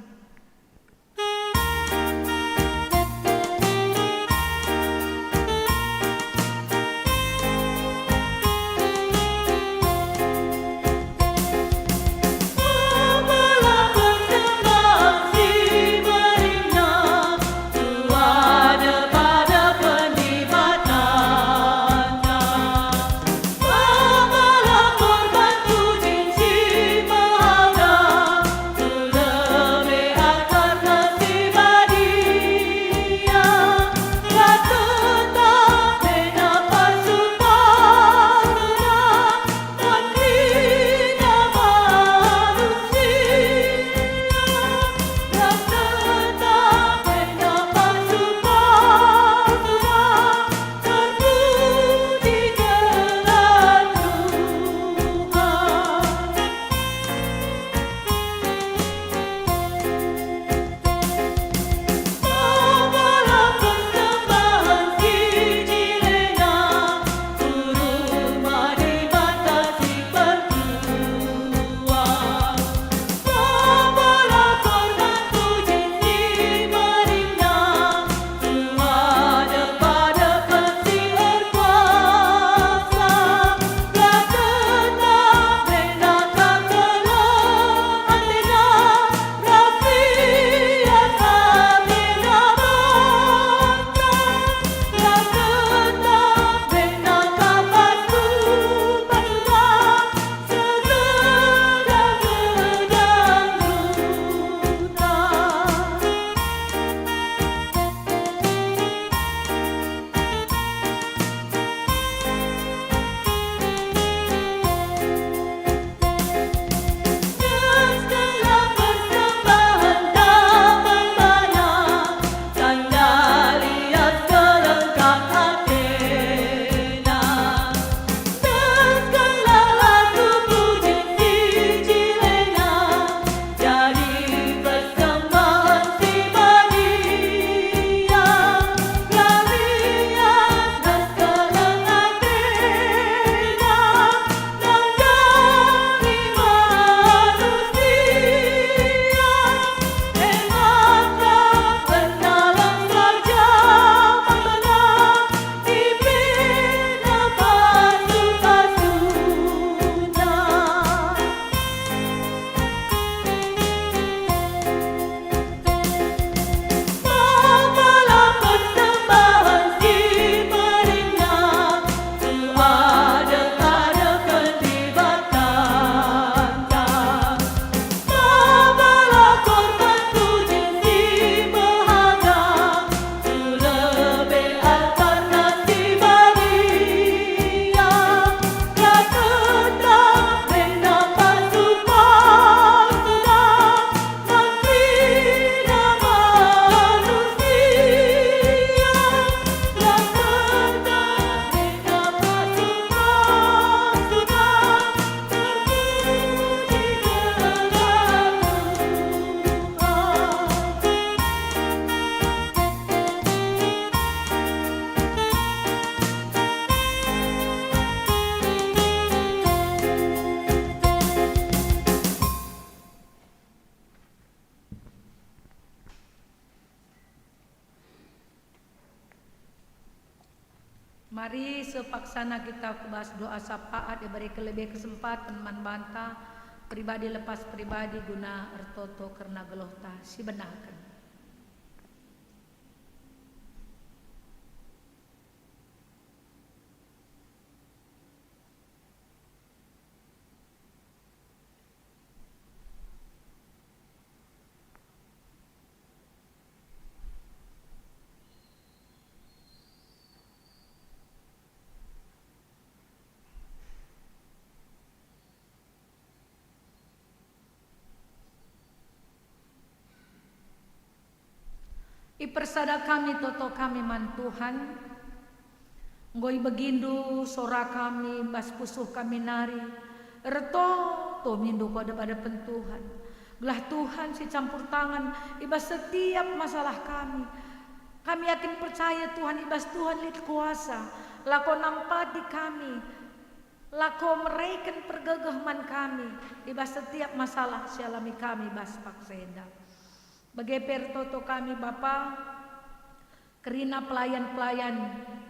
Mari sepaksana kita kubas doa syafaat diberi kelebih kesempatan man banta pribadi lepas pribadi guna ertoto karena gelohta si benahkan. Ipersada kami toto kami man Tuhan. Ngoi begindu sora kami bas pusuh kami nari. Reto to mindu pada pentuhan. Gelah Tuhan si campur tangan ibas setiap masalah kami. Kami yakin percaya Tuhan ibas Tuhan lit kuasa. Lako nampak di kami. Lako mereken pergegaman kami. Ibas setiap masalah sialami kami bas pakseda. Begeper toto kami Bapa. Kerina pelayan-pelayan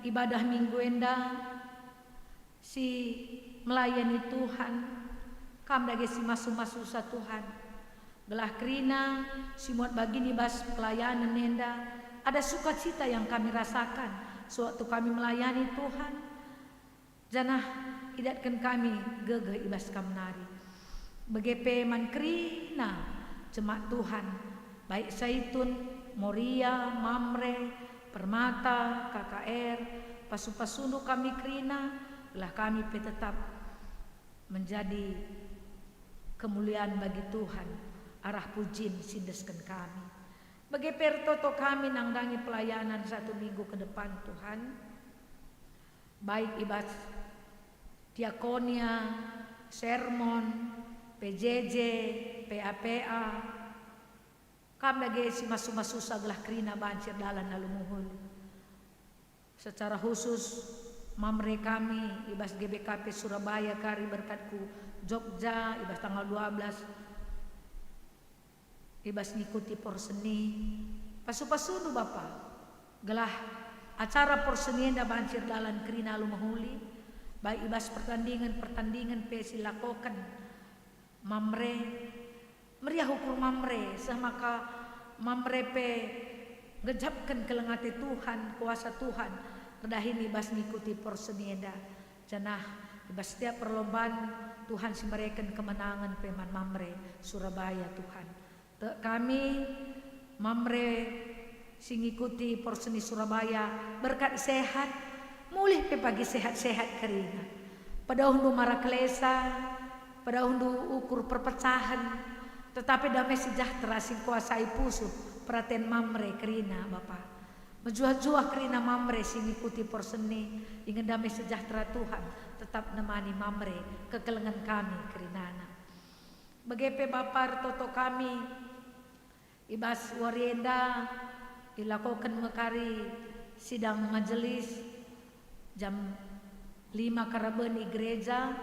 ibadah minggu enda. Si melayani Tuhan. Kam dage si masu-masu sa Tuhan. Gelah kerina si muat bagini bas pelayanan enda. Ada sukacita yang kami rasakan sewaktu kami melayani Tuhan. Janah idatkan kami gegeh ibas kamnari. Begepe man kerina jemaat Tuhan. Baik Zaitun, Moria, Mamre, Permata, KKR, pasu-pasunu kami kerina. Gelah kami tetap menjadi kemuliaan bagi Tuhan. Arah pujin sindeskan kami. Bagi pertoto kami nangdangi pelayanan 1 minggu ke depan Tuhan. Baik ibas diakonia, sermon, PJJ, PAPA. Kam lagi si masu-masu saglah kerina bancir dalan nalumuhul. Secara khusus mamre kami ibas GBKP Surabaya kari berkatku Jogja ibas tanggal 12 ibas ngikuti porseni pasu-pasunu Bapa. Gelah acara porseni enda bancir dalan kerina lumahuli. Baik ibas pertandingan pesi lakokan mamre meriah ukur mamre semaka mamre pe ngejapkan kelengate Tuhan kuasa Tuhan kedahin ibas ngikuti porseni enda janah ibas setiap perlombaan Tuhan simereken kemenangan peman mamre Surabaya Tuhan. Kami mamre sing ikuti porseni Surabaya berkat sehat mulih pe pagi sehat-sehat kerina pada undu maraklesa pada undu ukur perpecahan tetapi damai sejahtera sing kuasai pusuh perhatian mamre kerina Bapa menjuah-juah kerina mamre sing ikuti porseni ingin damai sejahtera Tuhan tetap nemani mamre kekelengan kami kerinana begepe Bapa toto kami ibas warienda dilakukan mekari sidang majelis jam 5 karaben di gereja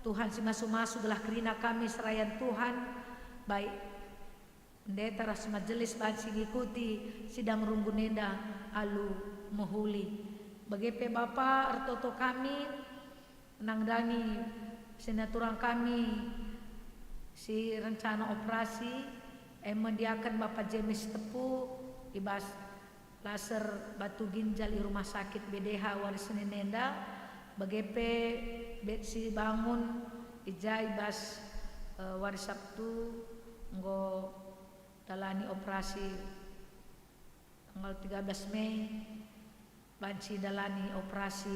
Tuhan si masu-masu gelah kerina kami serayan Tuhan baik pendeta ras majelis bansi ngikuti sidang runggunenda alu mohuli begepe Bapa artoto kami menangdangi senaturang kami si rencana operasi mendiakan Bapak James Tepu ibas laser batu ginjal di rumah sakit BDH Warisan Nenda begepe Betsy bangun ija ibas waris Sabtu nggo dalani operasi tanggal 13 Mei banci dalani operasi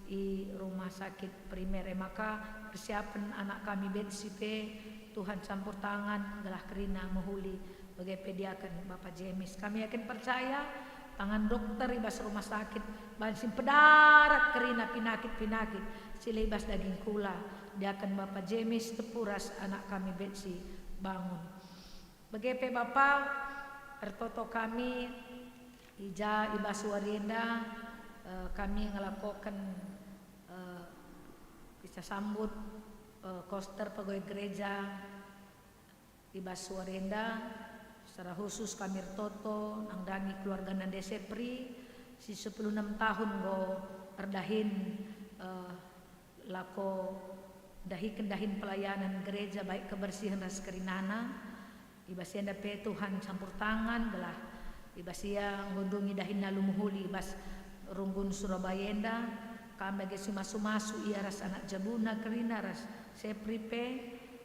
di rumah sakit primer maka persiapan anak kami Betsy P Tuhan campur tangan gelah kerina mohuli bagai pediakan Bapak James kami yakin percaya tangan dokter ibas rumah sakit bansin pedarat kerina pinakit sila ibas daging kula diakan Bapak James tepuras anak kami Betsy bangun bagai Bapak ertoto kami ija ibas warienda kami ngelakukan bisa sambut koster pegawai gereja ibas Suarenda secara khusus kami toto nangdangi keluarga Nande Sepri si 16 tahun go erdahin lako dahin pelayanan gereja baik kebersihan ras kerinana ibas enda pe Tuhan campur tangan gelah ibas ia ngunjungi dahin nalumuhuli ibas runggun Surabaya enda kami lagi masu-masu ia ras anak jabuna kerina ras Sepri pe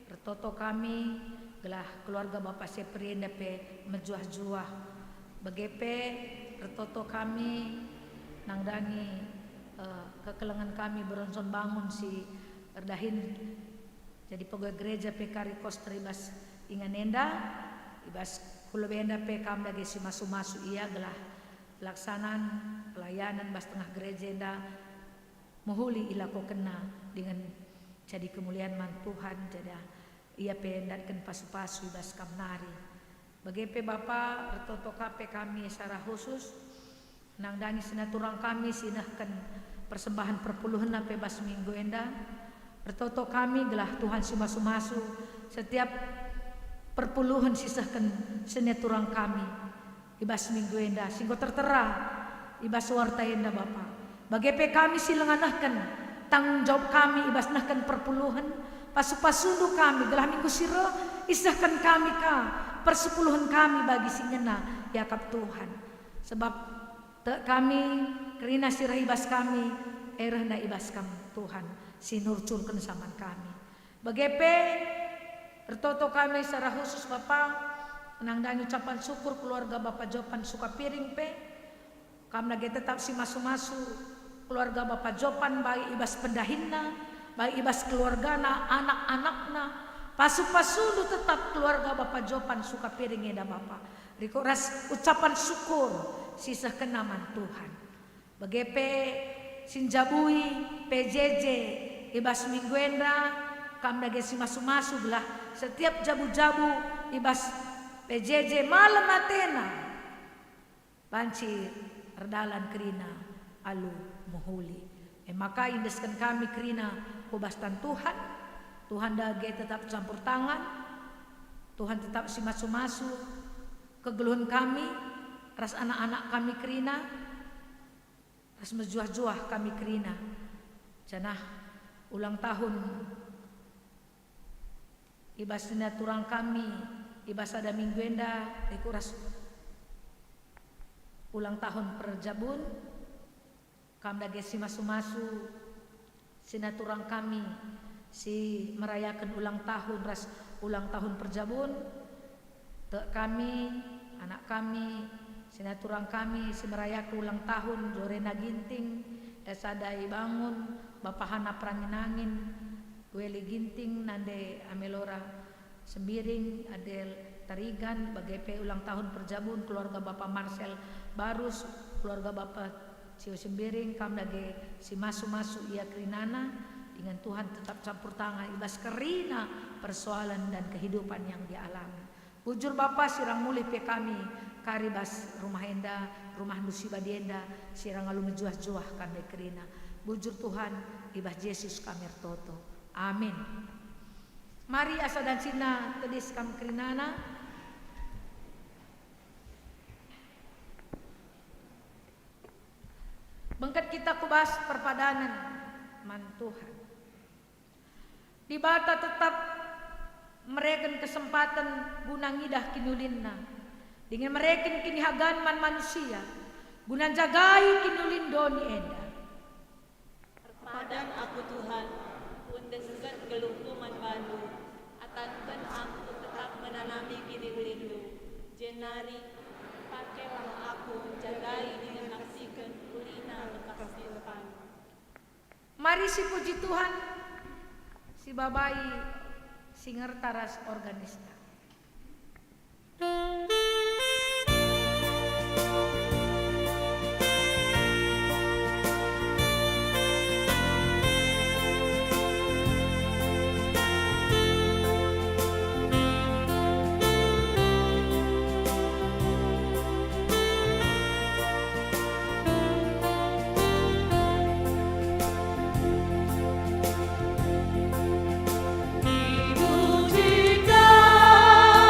retoto kami gelah keluarga Bapak Sepri enda pe menjuah-juah begepe retoto kami nangdangi kekelengan kami beronson bangun si erdahin jadi pegawai gereja PKRI Koster ibas ingan enda ibas Kulo benda pe kam dage si masu-masu ia gelah pelaksanaan pelayanan bas tengah gereja enda mohuli ila ko kena dengan jadi kemuliaan man Tuhan jada ia pe ndatkan pasu-pasu bas kam nari. Bagi pe Bapa retoto kape kami secara khusus nang dangi sinaturang kami sinahkan persembahan perpuluhan pe bas minggu enda. Retoto kami gelah Tuhan si masu-masu setiap perpuluhan sisahkan seneturang kami ibas minggu enda singgo tertera ibas warta enda Bapa. Bagi kami silenganahkan tanggung jawab kami ibas nahkan perpuluhan pasu-pasundu kami gelah minggu siro isahkan kami ka persepuluhan kami bagi singena yakap Tuhan. Sebab kami kerina sirah ibas kami erehna ibas kami Tuhan sinurcurkan saman kami. Bagi Ertoto kami secara khusus Bapak nang dan ucapan syukur keluarga Bapak Jopan Sukapiring pe kami lagi tetap si masu-masu keluarga Bapak Jopan bagi ibas pendahinna bagi ibas keluargana anak-anakna pasu-pasu tetap keluarga Bapak Jopan Sukapiring eda Bapak rikoras ucapan syukur sisa kenaman Tuhan bagi sinjabui PJJ ibas minggu enda kami lagi si masu-masu belah setiap jabu-jabu ibas PJJ malam atena banci erdalan kerina alu mohuli maka indeskan kami kerina kubastan Tuhan Tuhan dage tetap campur tangan Tuhan tetap si masu-masu kegeluhan kami ras anak-anak kami kerina ras mejuah-juah kami kerina janah ulang tahun ibas turang kami ibas ada minggu enda rikuras ulang tahun perjabun kami dage si masu-masu sinaturang kami si merayakan ulang tahun ras ulang tahun perjabun kami anak kami sinaturang kami si merayakan ulang tahun Jorena Ginting Dasadai Bangun Bapak Hana Pranginangin Weli Ginting nande Amelora Sembiring Adel Tarigan bagai ulang tahun perjabun keluarga Bapak Marcel Barus keluarga Bapak Cio Sembiring kam dage si masu-masu ia kerinana dengan Tuhan tetap campur tangan ibas kerina persoalan dan kehidupan yang dialami bujur Bapak sirang mulih pe kami karibas rumah enda rumah nusiba dienda sirang alu mejuah-juah kami kerina bujur Tuhan ibas Yesus kami ertoto amin. Mari asa dan sina tedis kam kerinana. Bengkat kita kubas perpadanan man Tuhan. Di bata tetap mereken kesempatan guna ngidah kinulinna. Dengan mereken kini hagan man manusia. Guna jagai kinulin doni enda. Perpadan aku Tuhan deskan gelukuman bandu atankan aku tetap menanami kini rindu jenari pakailah aku jagai dengan naksikan kulina lekas depan. Mari si puji Tuhan si babai singer taras organista. Dipuji kau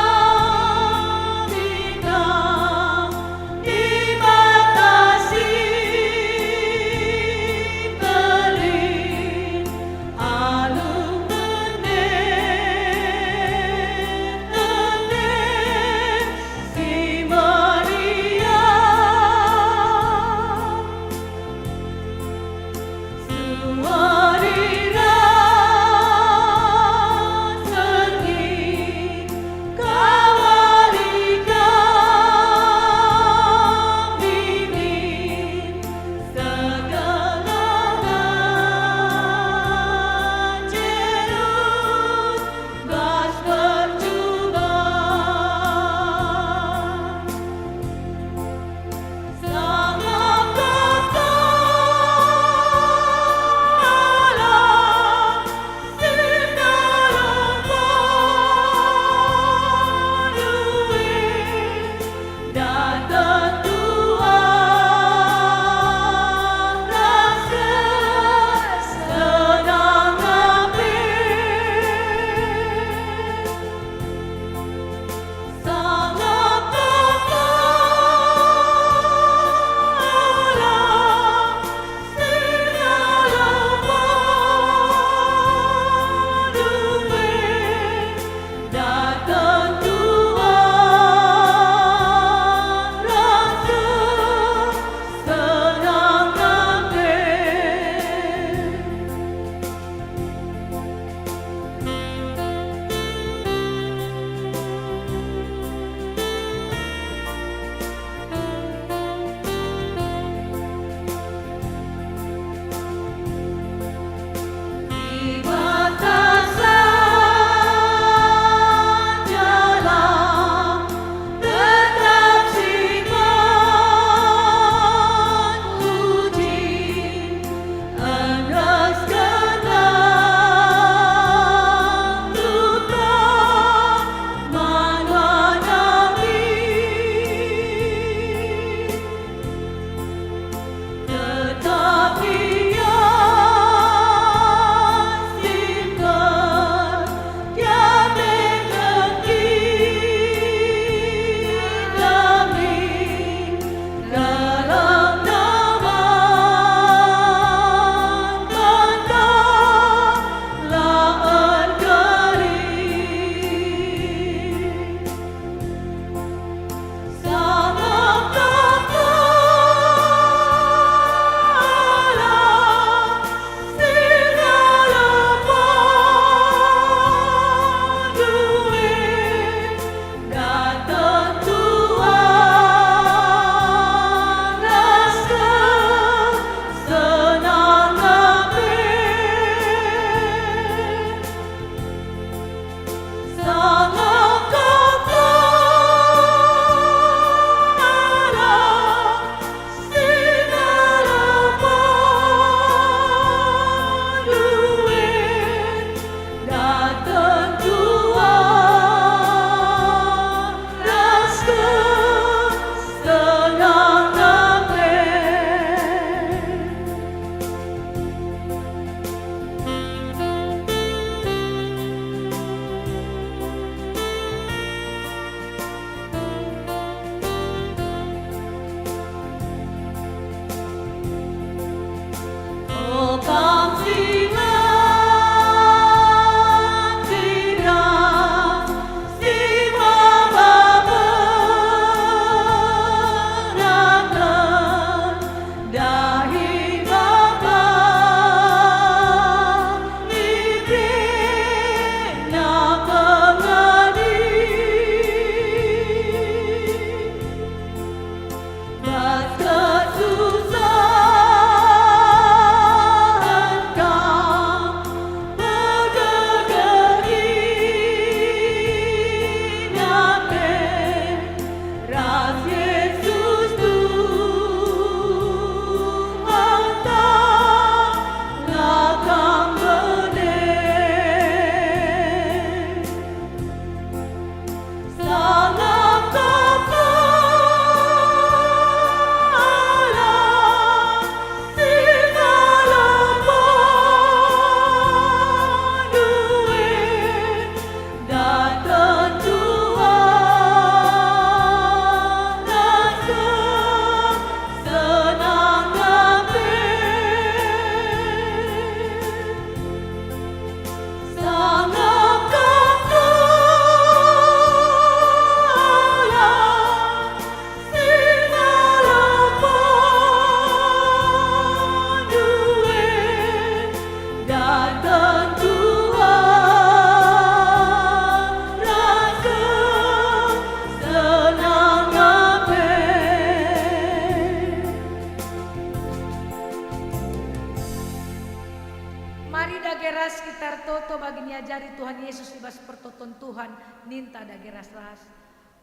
sekitar toto bagi niajari Tuhan Yesus ibas pertoton Tuhan ninta dagi ras-ras.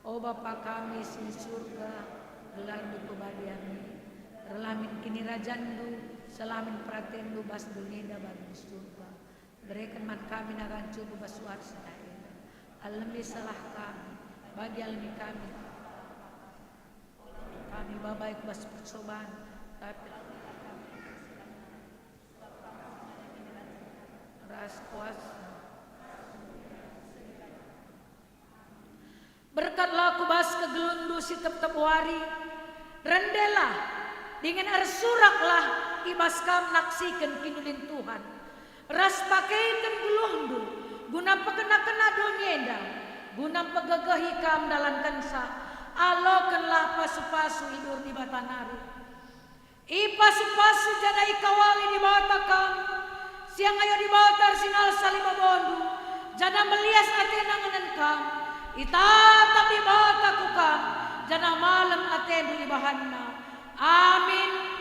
O Bapa kami sing surga, gelar du pebadianmu, relamin kini rajandu, selamin pratendu bas dunia bagi surga. Berikan man kami narancu bas warsa daerah. Alami salah kami, bagi alami kami. Kami babaik bas percobaan, tapi ras kuasa. Berkatlah aku bas kegelundu si tep-tep-wari, rendelah dengan arsuraklah ibas kam naksikan kinulin Tuhan. Ras pakaikan gelundu, guna pekena-kena donyenda, guna pegagahi kam dalam kansa, alokanlah pasu-pasu hidur di batanari. Ipasu-pasu jana ikawali di bawah kam, siang ayo di bawah tarsinal salima bondu, jana melias atena ngenen kam. Itatap di bawah takukam, jana malam atenu ibahanna. Amin.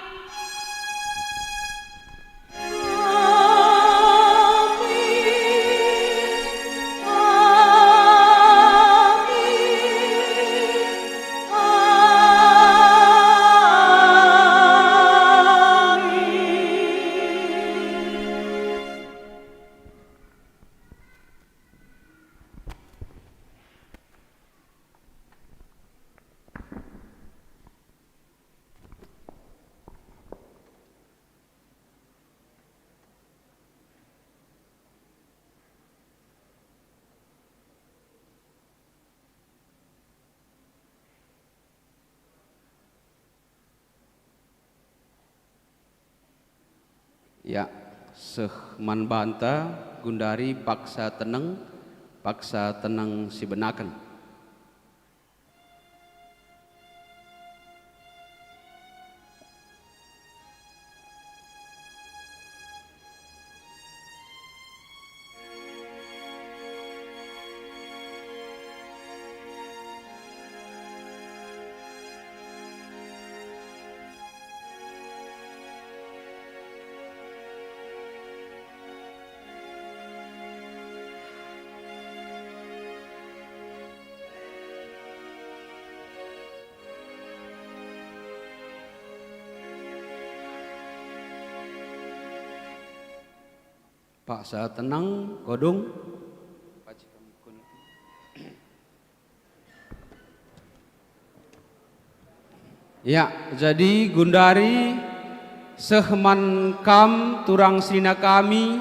Ya, seh man banta gundari paksa tenang si benakan. Paksa tenang, kodung. Ya, jadi gundari sehman kam turang sirina kami,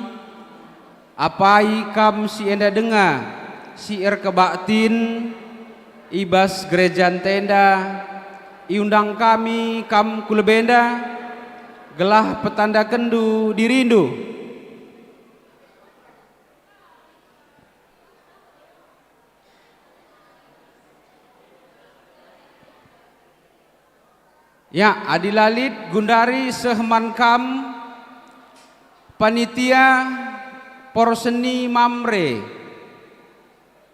apai kam si enda denga, si kebaktin, ibas gerejan tenda, iundang kami kam kulebenda, gelah petanda kendu dirindu. Ya, adilalit gundari sehman kam panitia porseni mamre.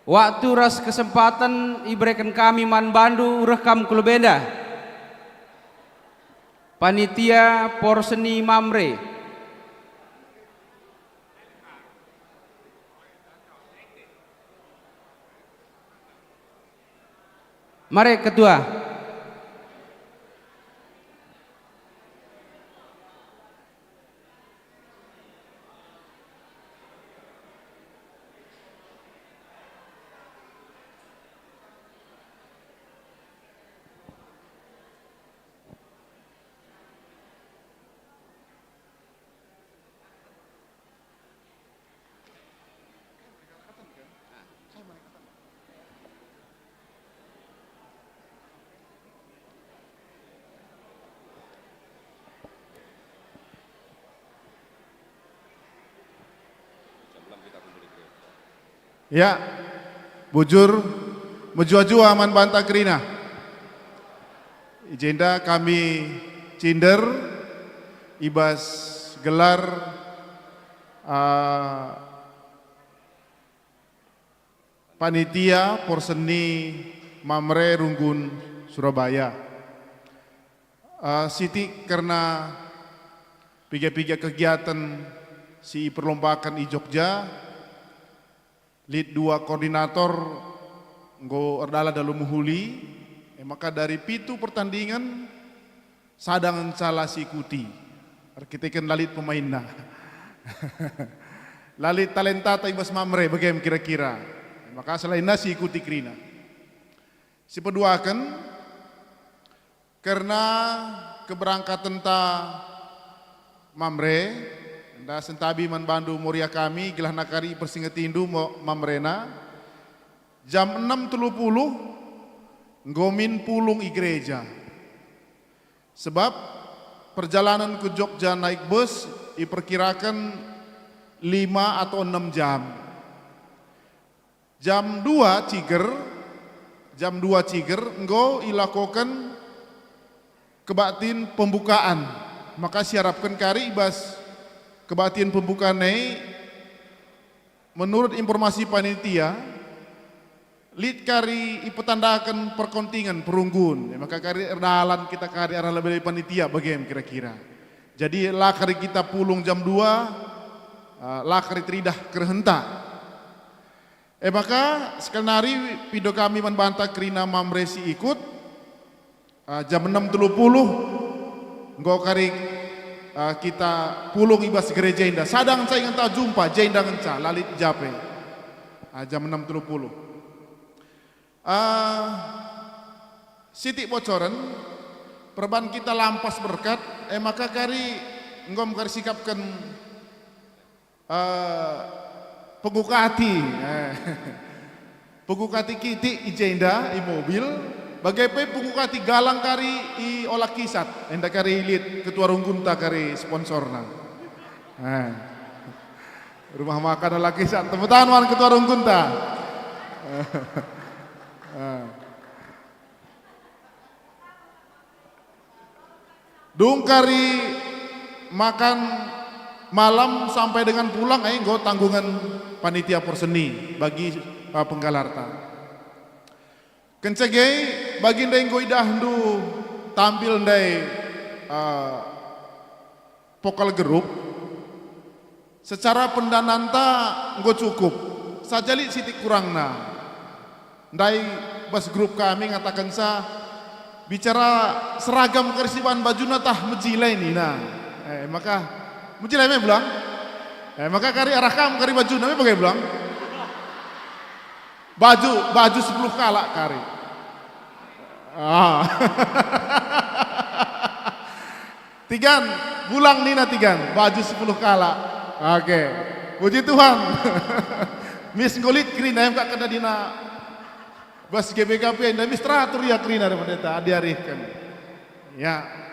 Waktu ras kesempatan iberikan kami man bandu rekam kulubenda. Panitia porseni mamre. Mari ketua. Ya, bujur mejua-jua man banta kerina. Agenda kami cinder ibas gelar panitia porseni mamre Runggun Surabaya. Siti karena piga-piga kegiatan si perlombakan i Jogja, lead 2 koordinator nggo erdala dalu muhuli, maka dari pitu pertandingan sadangan salah si ikuti, arkiteken lalit pemainna, lalit talenta ta Ibas Mamre bagaimana kira-kira, maka selain nasi ikuti krina, si peduakan karena keberangkatan ta Mamre, da sentabi man bandu muria kami gelah nakari persingetindu Mamrena jam 6.30 ngomin pulung i gereja. Sebab perjalanan ke Jogja naik bus diperkirakan 5 atau 6 jam. Jam 2 ciger enggo ilakokan kebatin pembukaan. Maka siarapkan kari Ibas kebatin pembukaan menurut informasi panitia lead kari ipetandakan perkontingan perunggun, maka kari erdalan kita kari arah lebih dari panitia bagaimana kira-kira. Jadi lah kari kita pulung jam 2, lah kari teridah kerhenta. Maka sekenari video kami membantah Krina Mamresi ikut jam 6.30 nggo kari kita pulung Ibas gereja indah sadang saya ingin tahu jumpa jenda ngenca lalit jape jam 6.30 Siti bocoran perban kita lampas berkat maka kari ngom kari sikapkan pengukati pengukati kiti ijenda i mobil bagai pengukati galang kari i olah kisat enda kari lihat ketua runggunta kari sponsorna rumah makan olah kisat tepuk tangan ketua runggunta dung kari makan malam sampai dengan pulang nggo tanggungan panitia perseni bagi penggalarta. Kencegei bagi ndai nggo idahdu tampil ndai vokal grup secara pendananta nggo cukup sajali sitik kurangna ndai bas grup kami ngatakan sa bicara seragam kersiban bajuna tah mejila ini maka mejila me bilang maka kari arakam kari bajuna me bagai bilang baju 10 kala kari Tigan bulang nina Tigan baju 10 kala oke puji Tuhan Miss Ngolit Krina yang kak kena dina bas GBKP dan Miss teratur ya Krina dan pendeta diarihkan ya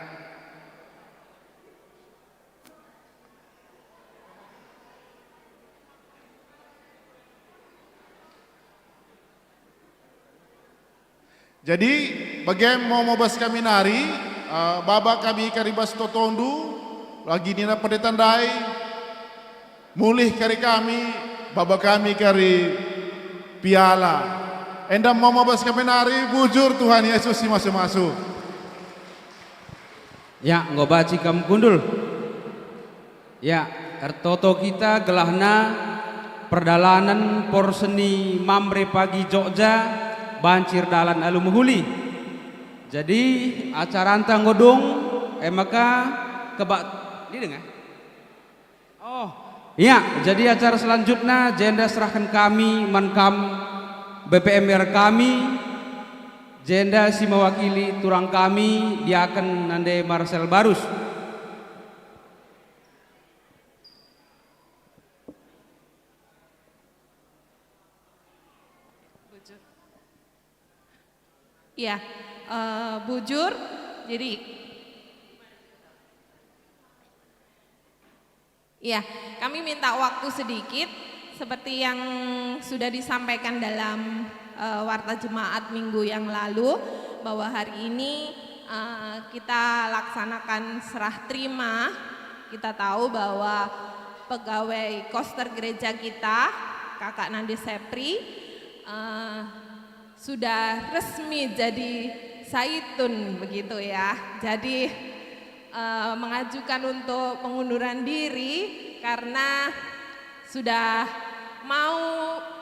jadi bagaimana mau bas kami nari baba kami karibas totondu lagi nina pendeta ndai mulih kari kami baba kami kari piala endam mau bas kami nari bujur Tuhan Yesus si masuk-masuk ya ngobaci kam kundul ya ertoto kita gelahna perdalanan porseni Mamre pagi Jogja bancir dalan alumuhuli. Jadi acara antang godong maka kebak ini dengar. Oh, iya, jadi acara selanjutnya jenda serahkan kami mankam BPMR kami jenda si mewakili turang kami dia akan nande Marcel Barus. Ya, bujur. Jadi, ya, kami minta waktu sedikit, seperti yang sudah disampaikan dalam warta jemaat minggu yang lalu, bahwa hari ini kita laksanakan serah terima. Kita tahu bahwa pegawai koster gereja kita, Kakak Nandi Sepri, sudah resmi jadi saitun begitu ya. Jadi mengajukan untuk pengunduran diri karena sudah mau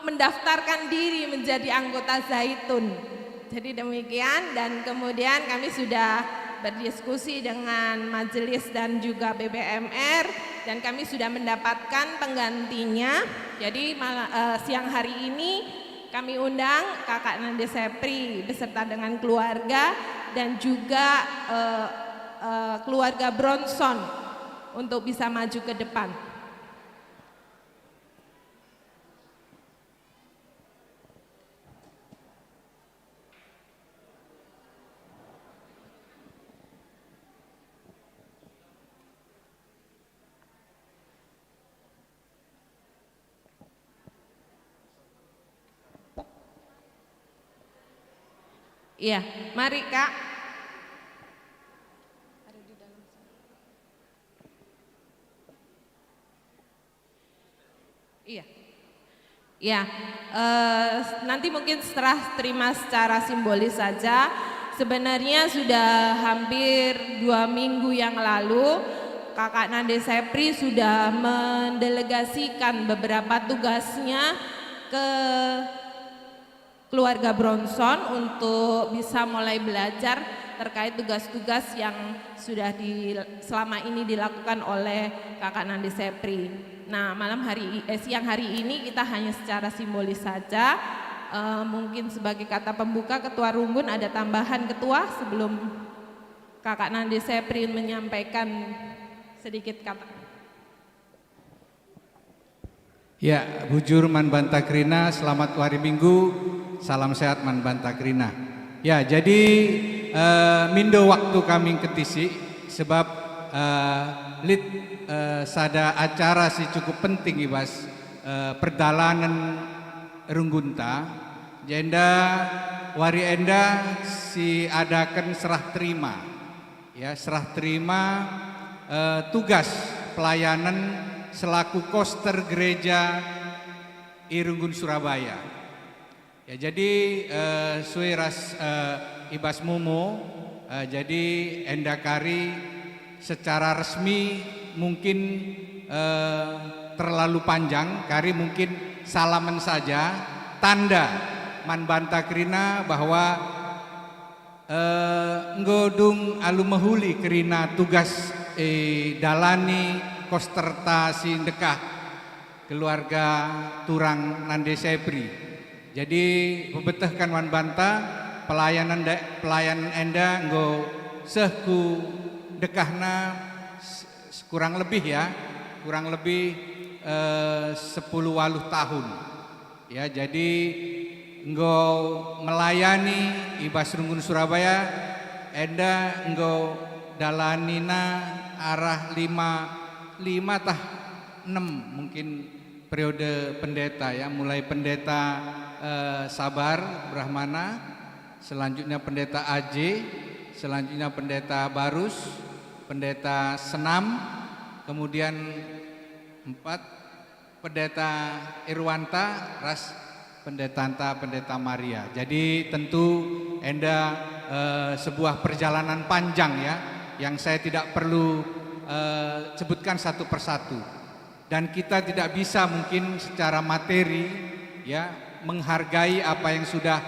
mendaftarkan diri menjadi anggota Zaitun. Jadi demikian, dan kemudian kami sudah berdiskusi dengan majelis dan juga BBMR, dan kami sudah mendapatkan penggantinya. Jadi siang hari ini kami undang Kakak Nande Sepri beserta dengan keluarga dan juga keluarga Bronson untuk bisa maju ke depan. Iya, mari Kak. Ada di dalam sana. Iya. Ya, nanti mungkin setelah terima secara simbolis saja. Sebenarnya sudah hampir 2 minggu yang lalu Kakak Nande Sepri sudah mendelegasikan beberapa tugasnya ke keluarga Bronson untuk bisa mulai belajar terkait tugas-tugas yang sudah selama ini dilakukan oleh Kakak Nande Sepri. Nah, siang hari ini kita hanya secara simbolis saja. Mungkin sebagai kata pembuka, Ketua Rumbun ada tambahan Ketua sebelum Kakak Nande Sepri menyampaikan sedikit kata. Ya, bujur Man Bantakrina, selamat hari Minggu, salam sehat Man Bantakrina. Ya, jadi mindo waktu kami ketisi sebab lid sada acara si cukup penting ibas perdalanan Runggunta. Jenda wari enda si adakan serah terima, ya serah terima tugas pelayanan selaku koster gereja Irunggun Surabaya. Ya, jadi suiras ibas mumu, jadi endakari secara resmi mungkin terlalu panjang, kari mungkin salaman saja, tanda Man Bantakrina bahwa nggodung alu mehuli kerina tugas dalani kosterta sindekah keluarga Turang Nande Sepri. Jadi pebetehkan Man Banta pelayanan enda nggo sehku dekahna kurang lebih ya, kurang lebih 10 waluh tahun. Ya, jadi nggo melayani ibas Runggun Surabaya enda nggo dalanina arah 5 tah 6 mungkin periode pendeta ya, mulai pendeta Sabar Brahmana, selanjutnya pendeta AJ, selanjutnya pendeta Barus, pendeta Senam, kemudian 4 pendeta Irwanta, ras pendeta Maria. Jadi tentu enda sebuah perjalanan panjang ya, yang saya tidak perlu sebutkan satu persatu, dan kita tidak bisa mungkin secara materi ya menghargai apa yang sudah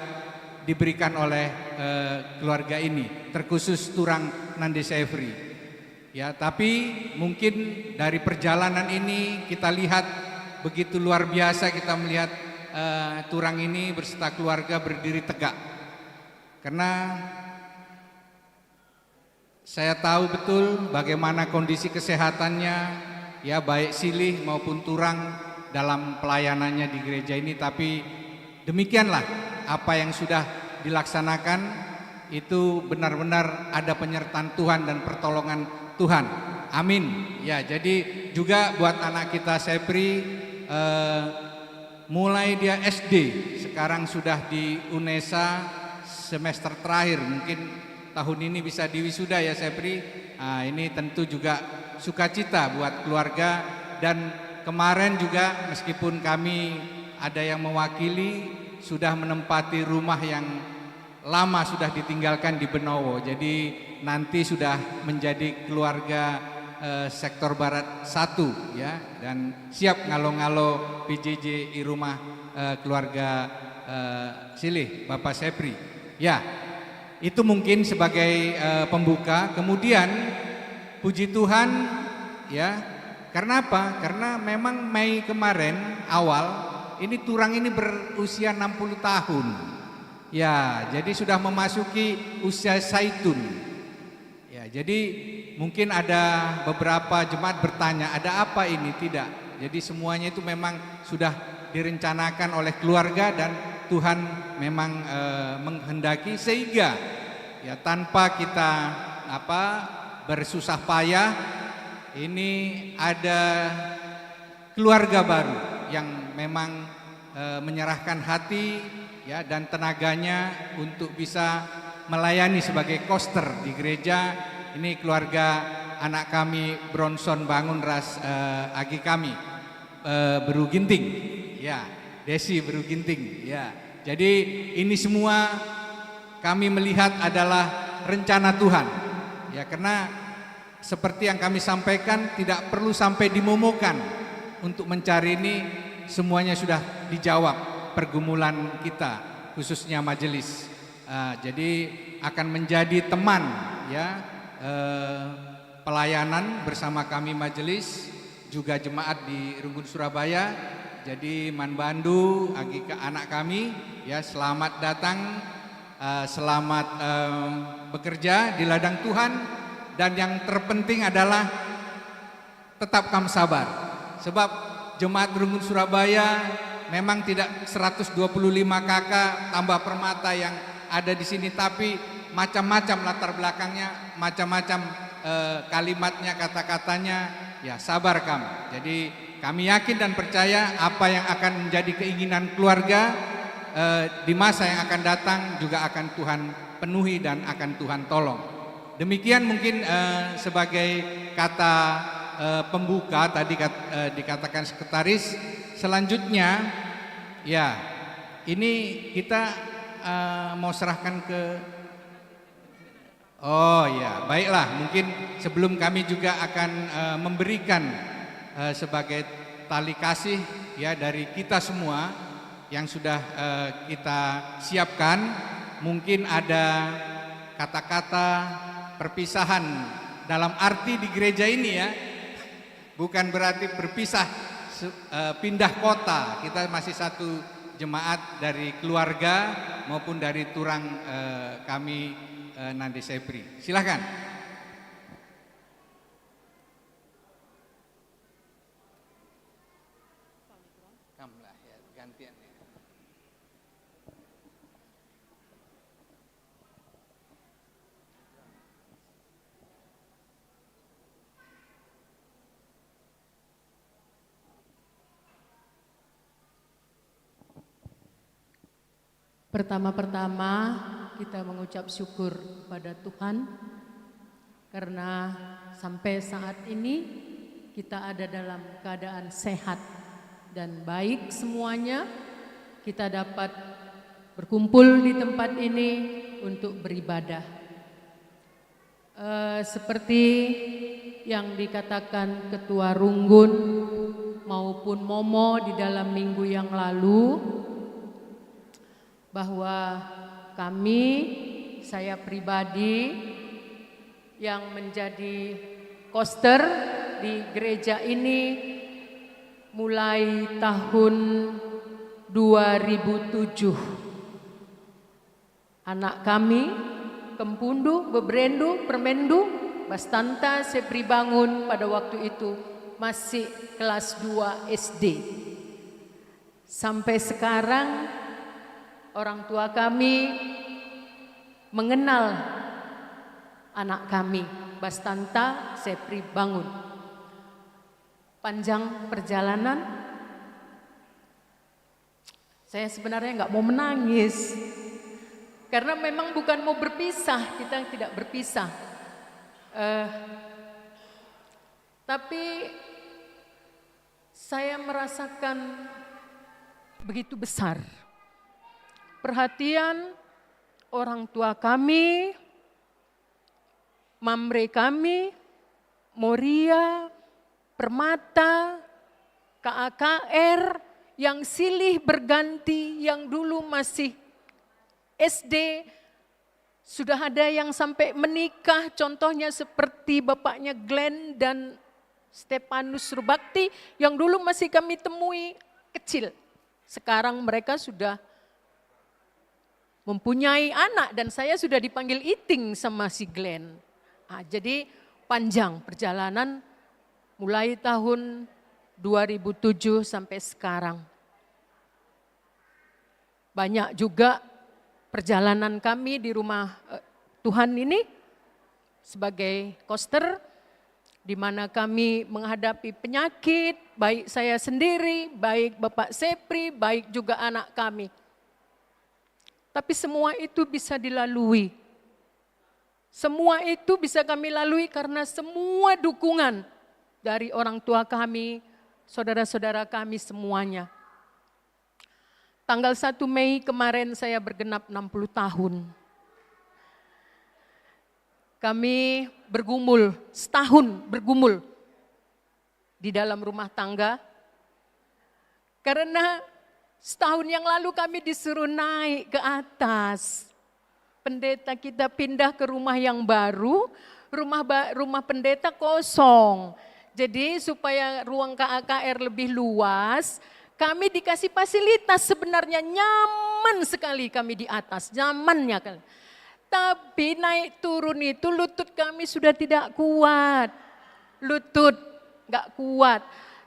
diberikan oleh keluarga ini, terkhusus Turang Nande Sepri ya. Tapi mungkin dari perjalanan ini kita lihat begitu luar biasa, kita melihat Turang ini berserta keluarga berdiri tegak, karena saya tahu betul bagaimana kondisi kesehatannya ya, baik Silih maupun Turang dalam pelayanannya di gereja ini. Tapi demikianlah apa yang sudah dilaksanakan itu benar-benar ada penyertaan Tuhan dan pertolongan Tuhan. Amin. Ya, jadi juga buat anak kita Sepri, mulai dia SD, sekarang sudah di UNESA semester terakhir, mungkin tahun ini bisa diwisuda ya Sepri. Nah, ini tentu juga sukacita buat keluarga, dan kemarin juga meskipun kami ada yang mewakili sudah menempati rumah yang lama sudah ditinggalkan di Benowo, jadi nanti sudah menjadi keluarga sektor barat 1 ya, dan siap ngalo-ngalo PJJ di rumah keluarga Silih Bapak Sepri. Ya, itu mungkin sebagai pembuka. Kemudian puji Tuhan ya, karena apa? Karena memang Mei kemarin awal ini Turang ini berusia 60 tahun. Ya, jadi sudah memasuki usia zaitun. Ya, jadi mungkin ada beberapa jemaat bertanya, ada apa ini? Tidak. Jadi semuanya itu memang sudah direncanakan oleh keluarga dan Tuhan memang menghendaki, sehingga ya tanpa kita bersusah payah, ini ada keluarga baru yang memang menyerahkan hati ya dan tenaganya untuk bisa melayani sebagai koster di gereja. Ini keluarga anak kami Bronson Bangun ras Agi kami Beru Ginting ya, Desi Beru Ginting ya. Jadi ini semua kami melihat adalah rencana Tuhan ya, karena seperti yang kami sampaikan tidak perlu sampai dimomokan untuk mencari ini, semuanya sudah dijawab pergumulan kita khususnya majelis. Jadi akan menjadi teman ya, pelayanan bersama kami majelis, juga jemaat di Runggun Surabaya. Jadi Man Bandu, Agi anak kami ya, selamat datang, selamat bekerja di ladang Tuhan, dan yang terpenting adalah tetap kamu sabar, sebab jemaat Runggun Surabaya memang tidak 125 kakak tambah permata yang ada di sini, tapi macam-macam latar belakangnya, macam-macam kalimatnya, kata-katanya. Ya, sabar kamu. Jadi kami yakin dan percaya apa yang akan menjadi keinginan keluarga di masa yang akan datang juga akan Tuhan penuhi dan akan Tuhan tolong. Demikian mungkin sebagai kata pembuka tadi dikatakan sekretaris. Selanjutnya ya, ini kita mau serahkan ke, oh ya, baiklah, mungkin sebelum kami juga akan memberikan sebagai tali kasih ya dari kita semua yang sudah kita siapkan, mungkin ada kata-kata perpisahan dalam arti di gereja ini ya, bukan berarti berpisah pindah kota. Kita masih satu jemaat dari keluarga maupun dari Turang kami Nandi Sepri. Silakan. Kamlah ya, gantian ya. Pertama-tama kita mengucap syukur pada Tuhan karena sampai saat ini kita ada dalam keadaan sehat dan baik semuanya. Kita dapat berkumpul di tempat ini untuk beribadah. Seperti yang dikatakan Ketua Runggun maupun Momo di dalam minggu yang lalu, bahwa kami, saya pribadi yang menjadi koster di gereja ini mulai tahun 2007. Anak kami, Kempundu, Bebrendu, Permendu, Bastanta, Sepri Bangun pada waktu itu masih kelas 2 SD. Sampai sekarang orang tua kami mengenal anak kami, Bastanta Sepri Bangun. Panjang perjalanan, saya sebenarnya nggak mau menangis, karena memang bukan mau berpisah, kita tidak berpisah. Tapi saya merasakan begitu besar perhatian orang tua kami, mamre kami, Moria, Permata, KAKR, yang silih berganti, yang dulu masih SD, sudah ada yang sampai menikah, contohnya seperti bapaknya Glenn dan Stepanus Rubakti, yang dulu masih kami temui kecil. Sekarang mereka sudah mempunyai anak dan saya sudah dipanggil Iting sama si Glenn. Jadi panjang perjalanan mulai tahun 2007 sampai sekarang. Banyak juga perjalanan kami di rumah Tuhan ini sebagai koster, di mana kami menghadapi penyakit, baik saya sendiri, baik Bapak Sepri, baik juga anak kami. Tapi semua itu bisa dilalui. Semua itu bisa kami lalui karena semua dukungan dari orang tua kami, saudara-saudara kami semuanya. Tanggal 1 Mei kemarin saya bergenap 60 tahun. Kami bergumul, setahun bergumul di dalam rumah tangga. Karena setahun yang lalu kami disuruh naik ke atas. Pendeta kita pindah ke rumah yang baru, rumah pendeta kosong. Jadi supaya ruang KAKR lebih luas, kami dikasih fasilitas, sebenarnya nyaman sekali kami di atas, nyamannya kan. Tapi naik turun itu lutut kami sudah tidak kuat, lutut gak kuat.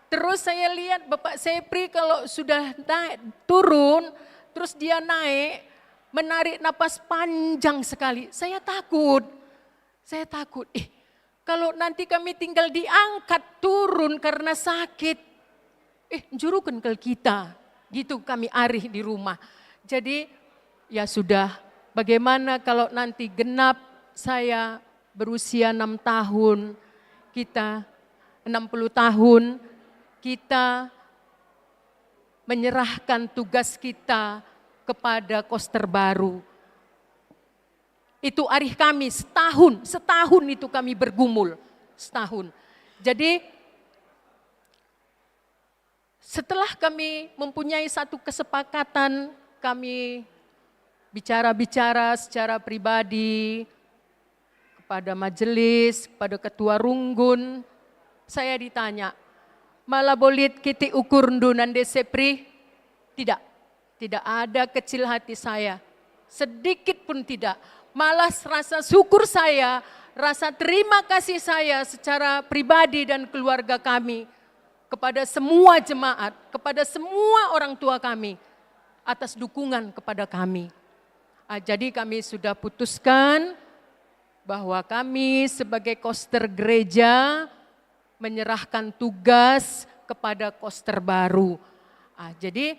Terus saya lihat Bapak Sepri kalau sudah naik turun, terus dia naik, menarik napas panjang sekali. Saya takut, kalau nanti kami tinggal diangkat turun karena sakit, jurukan ke kita, gitu kami arih di rumah. Jadi ya sudah, bagaimana kalau nanti genap saya berusia 6 tahun, kita 60 tahun, kita menyerahkan tugas kita kepada koster baru. Itu arih kami setahun itu kami bergumul, setahun. Jadi setelah kami mempunyai satu kesepakatan, kami bicara-bicara secara pribadi kepada majelis, kepada ketua runggun, saya ditanya, malah bolit kiti ukur nande Sepri? Tidak ada kecil hati saya, sedikit pun tidak. Malah rasa syukur saya, rasa terima kasih saya secara pribadi dan keluarga kami kepada semua jemaat, kepada semua orang tua kami atas dukungan kepada kami. Jadi kami sudah putuskan bahwa kami sebagai koster gereja menyerahkan tugas kepada koster baru. Jadi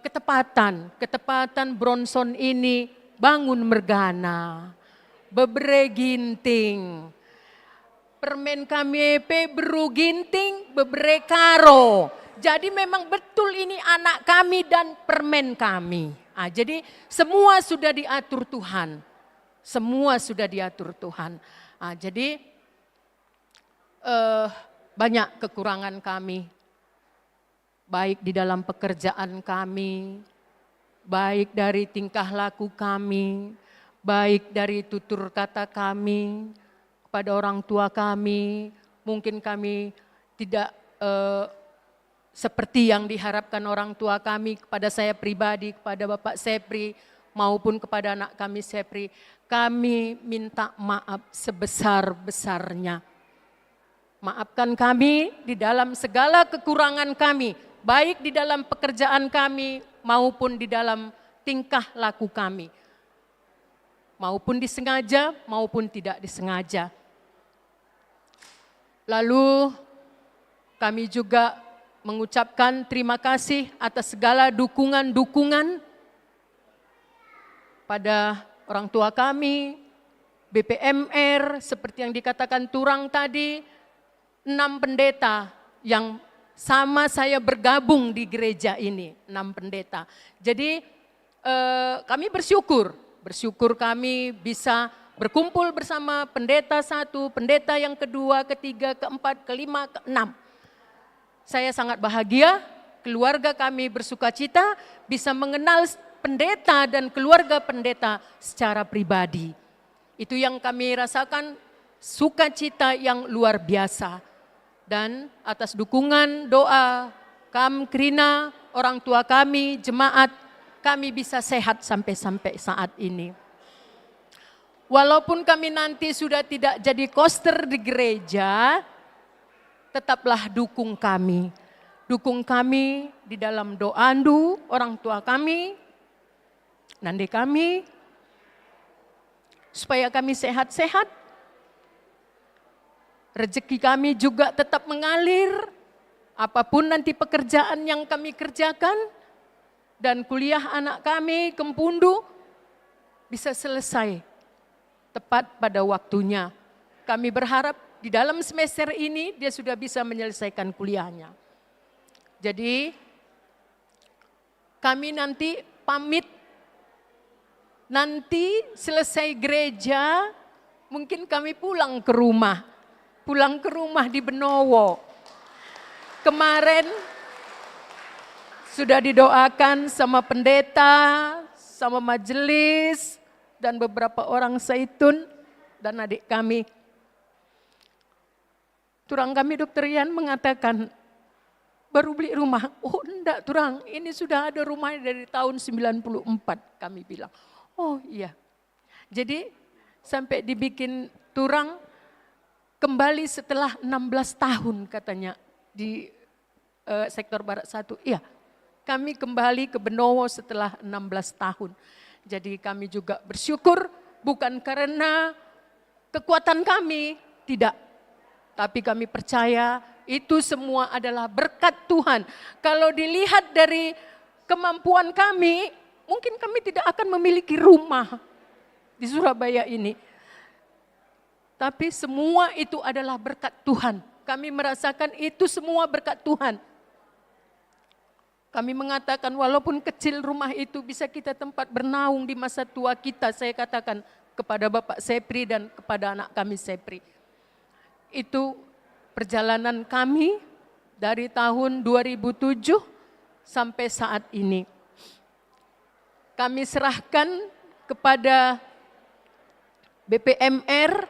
ketepatan Bronson ini bangun mergana, bebre ginting. Permen kami beru ginting, bebre karo. Jadi memang betul ini anak kami dan permen kami. Jadi semua sudah diatur Tuhan. Semua sudah diatur Tuhan. Jadi banyak kekurangan kami. Baik di dalam pekerjaan kami, baik dari tingkah laku kami, baik dari tutur kata kami, kepada orang tua kami, mungkin kami tidak seperti yang diharapkan orang tua kami, kepada saya pribadi, kepada Bapak Sepri, maupun kepada anak kami Sepri. Kami minta maaf sebesar-besarnya. Maafkan kami di dalam segala kekurangan kami, baik di dalam pekerjaan kami maupun di dalam tingkah laku kami. Maupun disengaja maupun tidak disengaja. Lalu kami juga mengucapkan terima kasih atas segala dukungan-dukungan pada orang tua kami, BPMR, seperti yang dikatakan Turang tadi, 6 pendeta yang sama saya bergabung di gereja ini, 6 pendeta. Jadi kami bersyukur kami bisa berkumpul bersama pendeta satu, pendeta yang kedua, ketiga, keempat, kelima, keenam. Saya sangat bahagia, keluarga kami bersukacita bisa mengenal pendeta dan keluarga pendeta secara pribadi. Itu yang kami rasakan, sukacita yang luar biasa. Dan atas dukungan doa Krina, orang tua kami, jemaat, kami bisa sehat sampai saat ini. Walaupun kami nanti sudah tidak jadi koster di gereja, tetaplah dukung kami. Dukung kami di dalam doandu, orang tua kami, nande kami, supaya kami sehat-sehat. Rezeki kami juga tetap mengalir, apapun nanti pekerjaan yang kami kerjakan, dan kuliah anak kami, Kempundu, bisa selesai tepat pada waktunya. Kami berharap di dalam semester ini dia sudah bisa menyelesaikan kuliahnya. Jadi kami nanti pamit, nanti selesai gereja mungkin kami pulang ke rumah di Benowo. Kemarin sudah didoakan sama pendeta, sama majelis, dan beberapa orang Zaitun dan adik kami. Turang kami Dr. Yan mengatakan, baru beli rumah. Oh enggak Turang, ini sudah ada rumahnya dari tahun 94, kami bilang. Oh iya. Jadi sampai dibikin Turang kembali setelah 16 tahun katanya di sektor Barat 1. Iya, kami kembali ke Benowo setelah 16 tahun. Jadi kami juga bersyukur bukan karena kekuatan kami, tidak. Tapi kami percaya itu semua adalah berkat Tuhan. Kalau dilihat dari kemampuan kami, mungkin kami tidak akan memiliki rumah di Surabaya ini. Tapi semua itu adalah berkat Tuhan. Kami merasakan itu semua berkat Tuhan. Kami mengatakan walaupun kecil rumah itu bisa kita tempat bernaung di masa tua kita. Saya katakan kepada Bapak Sepri dan kepada anak kami Sepri. Itu perjalanan kami dari tahun 2007 sampai saat ini. Kami serahkan kepada BPMR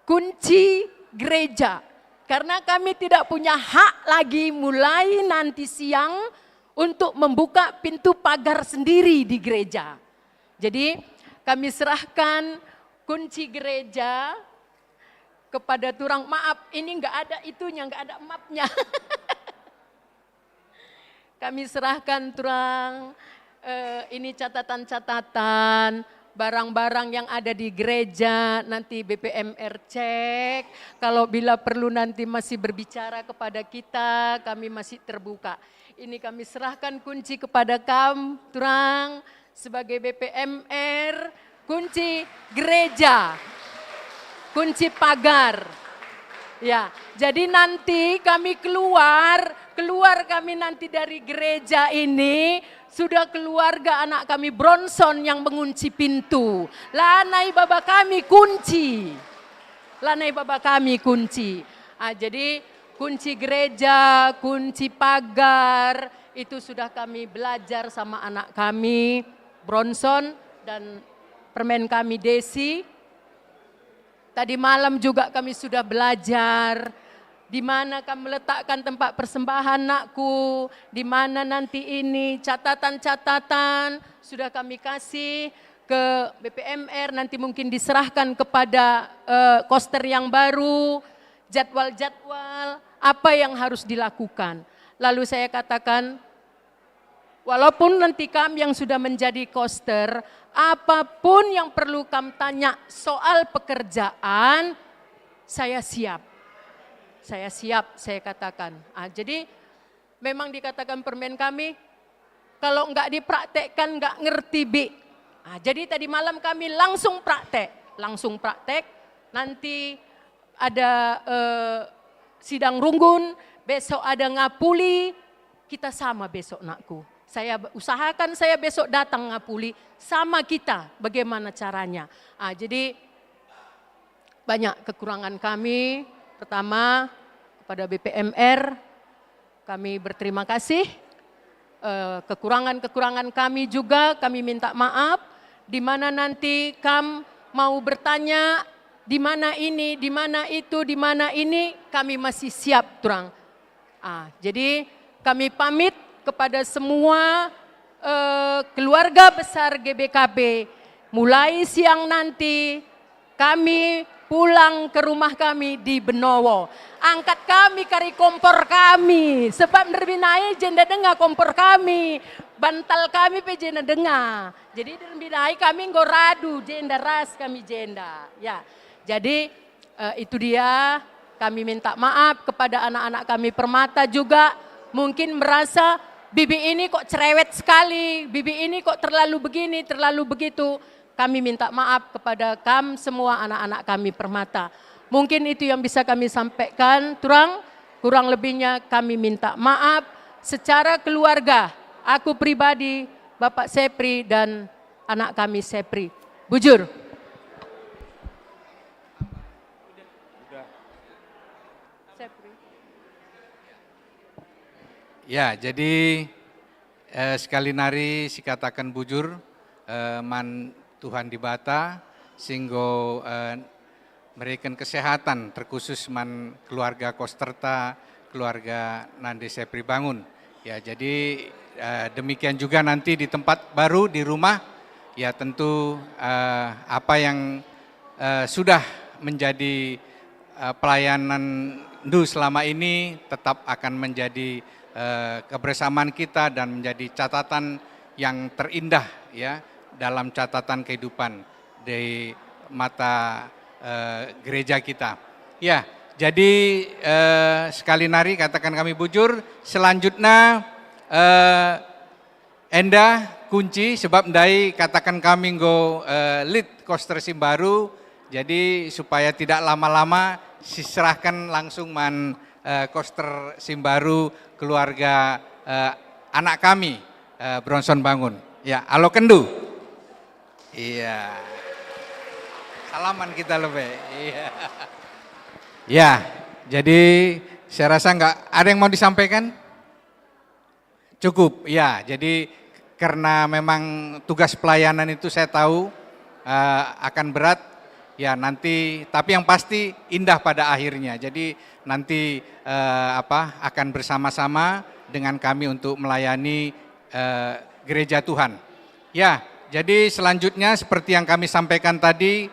kunci gereja, karena kami tidak punya hak lagi mulai nanti siang untuk membuka pintu pagar sendiri di gereja. Jadi kami serahkan kunci gereja kepada Turang. Maaf, ini enggak ada itunya, enggak ada mapnya. Kami serahkan Turang, ini catatan-catatan, barang-barang yang ada di gereja, nanti BPMR cek, kalau bila perlu nanti masih berbicara kepada kita, kami masih terbuka. Ini kami serahkan kunci kepada Turang sebagai BPMR, kunci gereja, kunci pagar. Ya, jadi nanti kami keluar kami nanti dari gereja ini, sudah keluarga anak kami Bronson yang mengunci pintu. Lanai baba kami kunci. Lanai baba kami kunci. Jadi kunci gereja, kunci pagar, itu sudah kami belajar sama anak kami Bronson dan permen kami Desi. Tadi malam juga kami sudah belajar di mana kami meletakkan tempat persembahan nakku, di mana nanti ini catatan-catatan sudah kami kasih ke BPMR, nanti mungkin diserahkan kepada koster yang baru, jadwal-jadwal apa yang harus dilakukan. Lalu saya katakan, walaupun nanti kami yang sudah menjadi koster, apapun yang perlu kami tanya soal pekerjaan, saya siap. Saya siap, saya katakan. Jadi memang dikatakan permen kami, kalau enggak dipraktekkan enggak ngerti Bi. Jadi tadi malam kami langsung praktek. Nanti ada sidang runggun, besok ada ngapuli, kita sama besok nakku. Saya usahakan saya besok datang Ngapuli sama kita bagaimana caranya. Jadi banyak kekurangan kami. Pertama kepada BPMR kami berterima kasih. Kekurangan-kekurangan kami juga kami minta maaf. Di mana nanti mau bertanya di mana ini, di mana itu, di mana ini, kami masih siap turang. Jadi kami pamit kepada semua keluarga besar GBKB. Mulai siang nanti kami pulang ke rumah kami di Benowo. Angkat kami kari kompor kami. Sebab nerbinai jenda dengar kompor kami. Bantal kami pe jenda dengar. Jadi nerbinai kami ngoradu jenda ras kami jenda. Ya. Jadi itu dia, kami minta maaf kepada anak-anak kami Permata juga. Mungkin merasa bibi ini kok cerewet sekali, bibi ini kok terlalu begini, terlalu begitu. Kami minta maaf kepada semua anak-anak kami Permata. Mungkin itu yang bisa kami sampaikan, kurang lebihnya kami minta maaf secara keluarga. Aku pribadi, Bapak Sepri dan anak kami Sepri. Bujur. Ya, jadi sekali nari si katakan bujur man Tuhan di Bata singgo memberikan kesehatan terkhusus man keluarga Kosterta, keluarga Nande Sepri Bangun. Ya, jadi demikian juga nanti di tempat baru di rumah ya tentu apa yang sudah menjadi pelayanan NDU selama ini tetap akan menjadi kebersamaan kita dan menjadi catatan yang terindah ya dalam catatan kehidupan di mata gereja kita. Ya, jadi sekali nari katakan kami bujur. Selanjutnya Enda kunci sebab ndai katakan kami go lead Koster Simbaru. Jadi supaya tidak lama-lama diserahkan langsung man Koster Simbaru keluarga anak kami Bronson Bangun. Ya, alo kendu. Iya. Salaman kita lebih. Iya. Ya, jadi saya rasa enggak ada yang mau disampaikan? Cukup. Ya, jadi karena memang tugas pelayanan itu saya tahu akan berat. Ya, nanti tapi yang pasti indah pada akhirnya. Jadi nanti akan bersama-sama dengan kami untuk melayani gereja Tuhan. Ya, jadi selanjutnya seperti yang kami sampaikan tadi,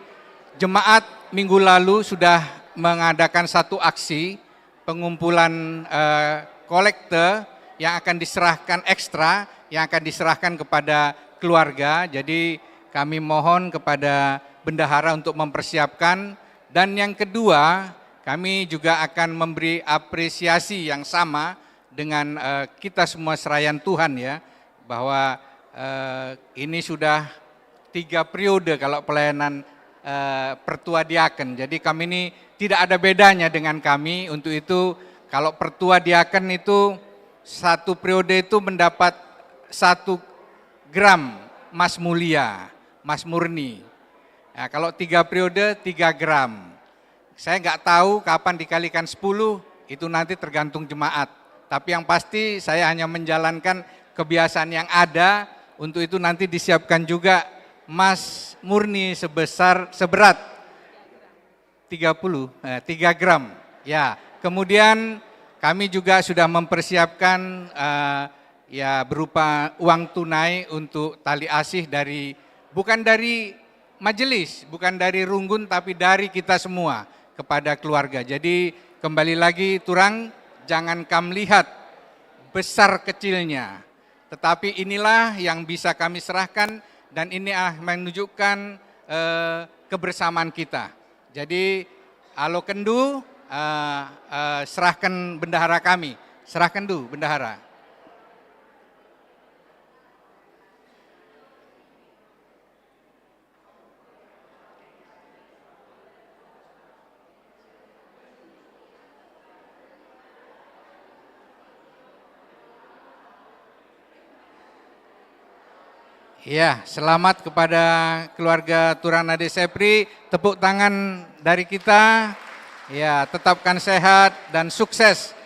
jemaat minggu lalu sudah mengadakan satu aksi pengumpulan kolekte yang akan diserahkan ekstra, yang akan diserahkan kepada keluarga. Jadi kami mohon kepada bendahara untuk mempersiapkan. Dan yang kedua, kami juga akan memberi apresiasi yang sama dengan kita semua serayan Tuhan ya, bahwa ini sudah 3 periode kalau pelayanan pertua diaken. Jadi kami ini tidak ada bedanya dengan kami. Untuk itu kalau pertua diaken itu 1 periode itu mendapat 1 gram emas mulia, emas murni. Nah, kalau 3 periode 3 gram. Saya nggak tahu kapan dikalikan 10, itu nanti tergantung jemaat. Tapi yang pasti saya hanya menjalankan kebiasaan yang ada. Untuk itu nanti disiapkan juga emas murni seberat 3 gram. Ya, kemudian kami juga sudah mempersiapkan ya berupa uang tunai untuk tali asih bukan dari majelis, bukan dari Runggun tapi dari kita semua kepada keluarga. Jadi kembali lagi turang, jangan kam lihat besar kecilnya. Tetapi inilah yang bisa kami serahkan dan ini menunjukkan kebersamaan kita. Jadi alo kendu serahkan bendahara kami, serahkan du bendahara. Ya, selamat kepada keluarga Turanade Sepri. Tepuk tangan dari kita. Ya, tetapkan sehat dan sukses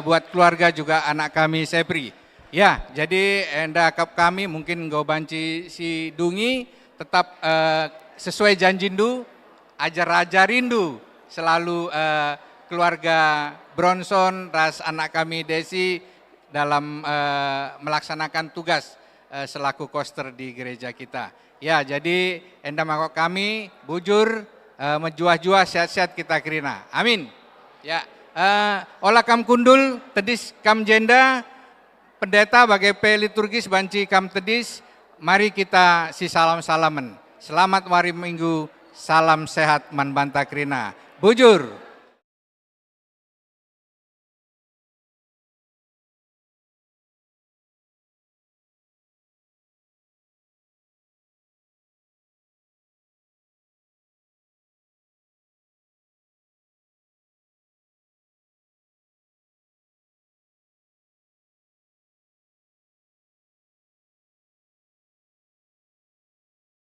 buat keluarga juga anak kami Sepri. Ya, jadi enda kap kami mungkin go banci si Dungi tetap sesuai janjindu, ajar-ajarindu selalu keluarga Bronson ras anak kami Desi dalam melaksanakan tugas selaku koster di gereja kita. Ya, jadi enda mangkok kami bujur menjuah-juah sehat-sehat kita kerina. Amin. Ya, olah kam kundul tedis kam jenda pendeta bagai liturgis banci kam tedis. Mari kita si salam-salaman. Selamat hari Minggu, salam sehat man banta kerina. Bujur.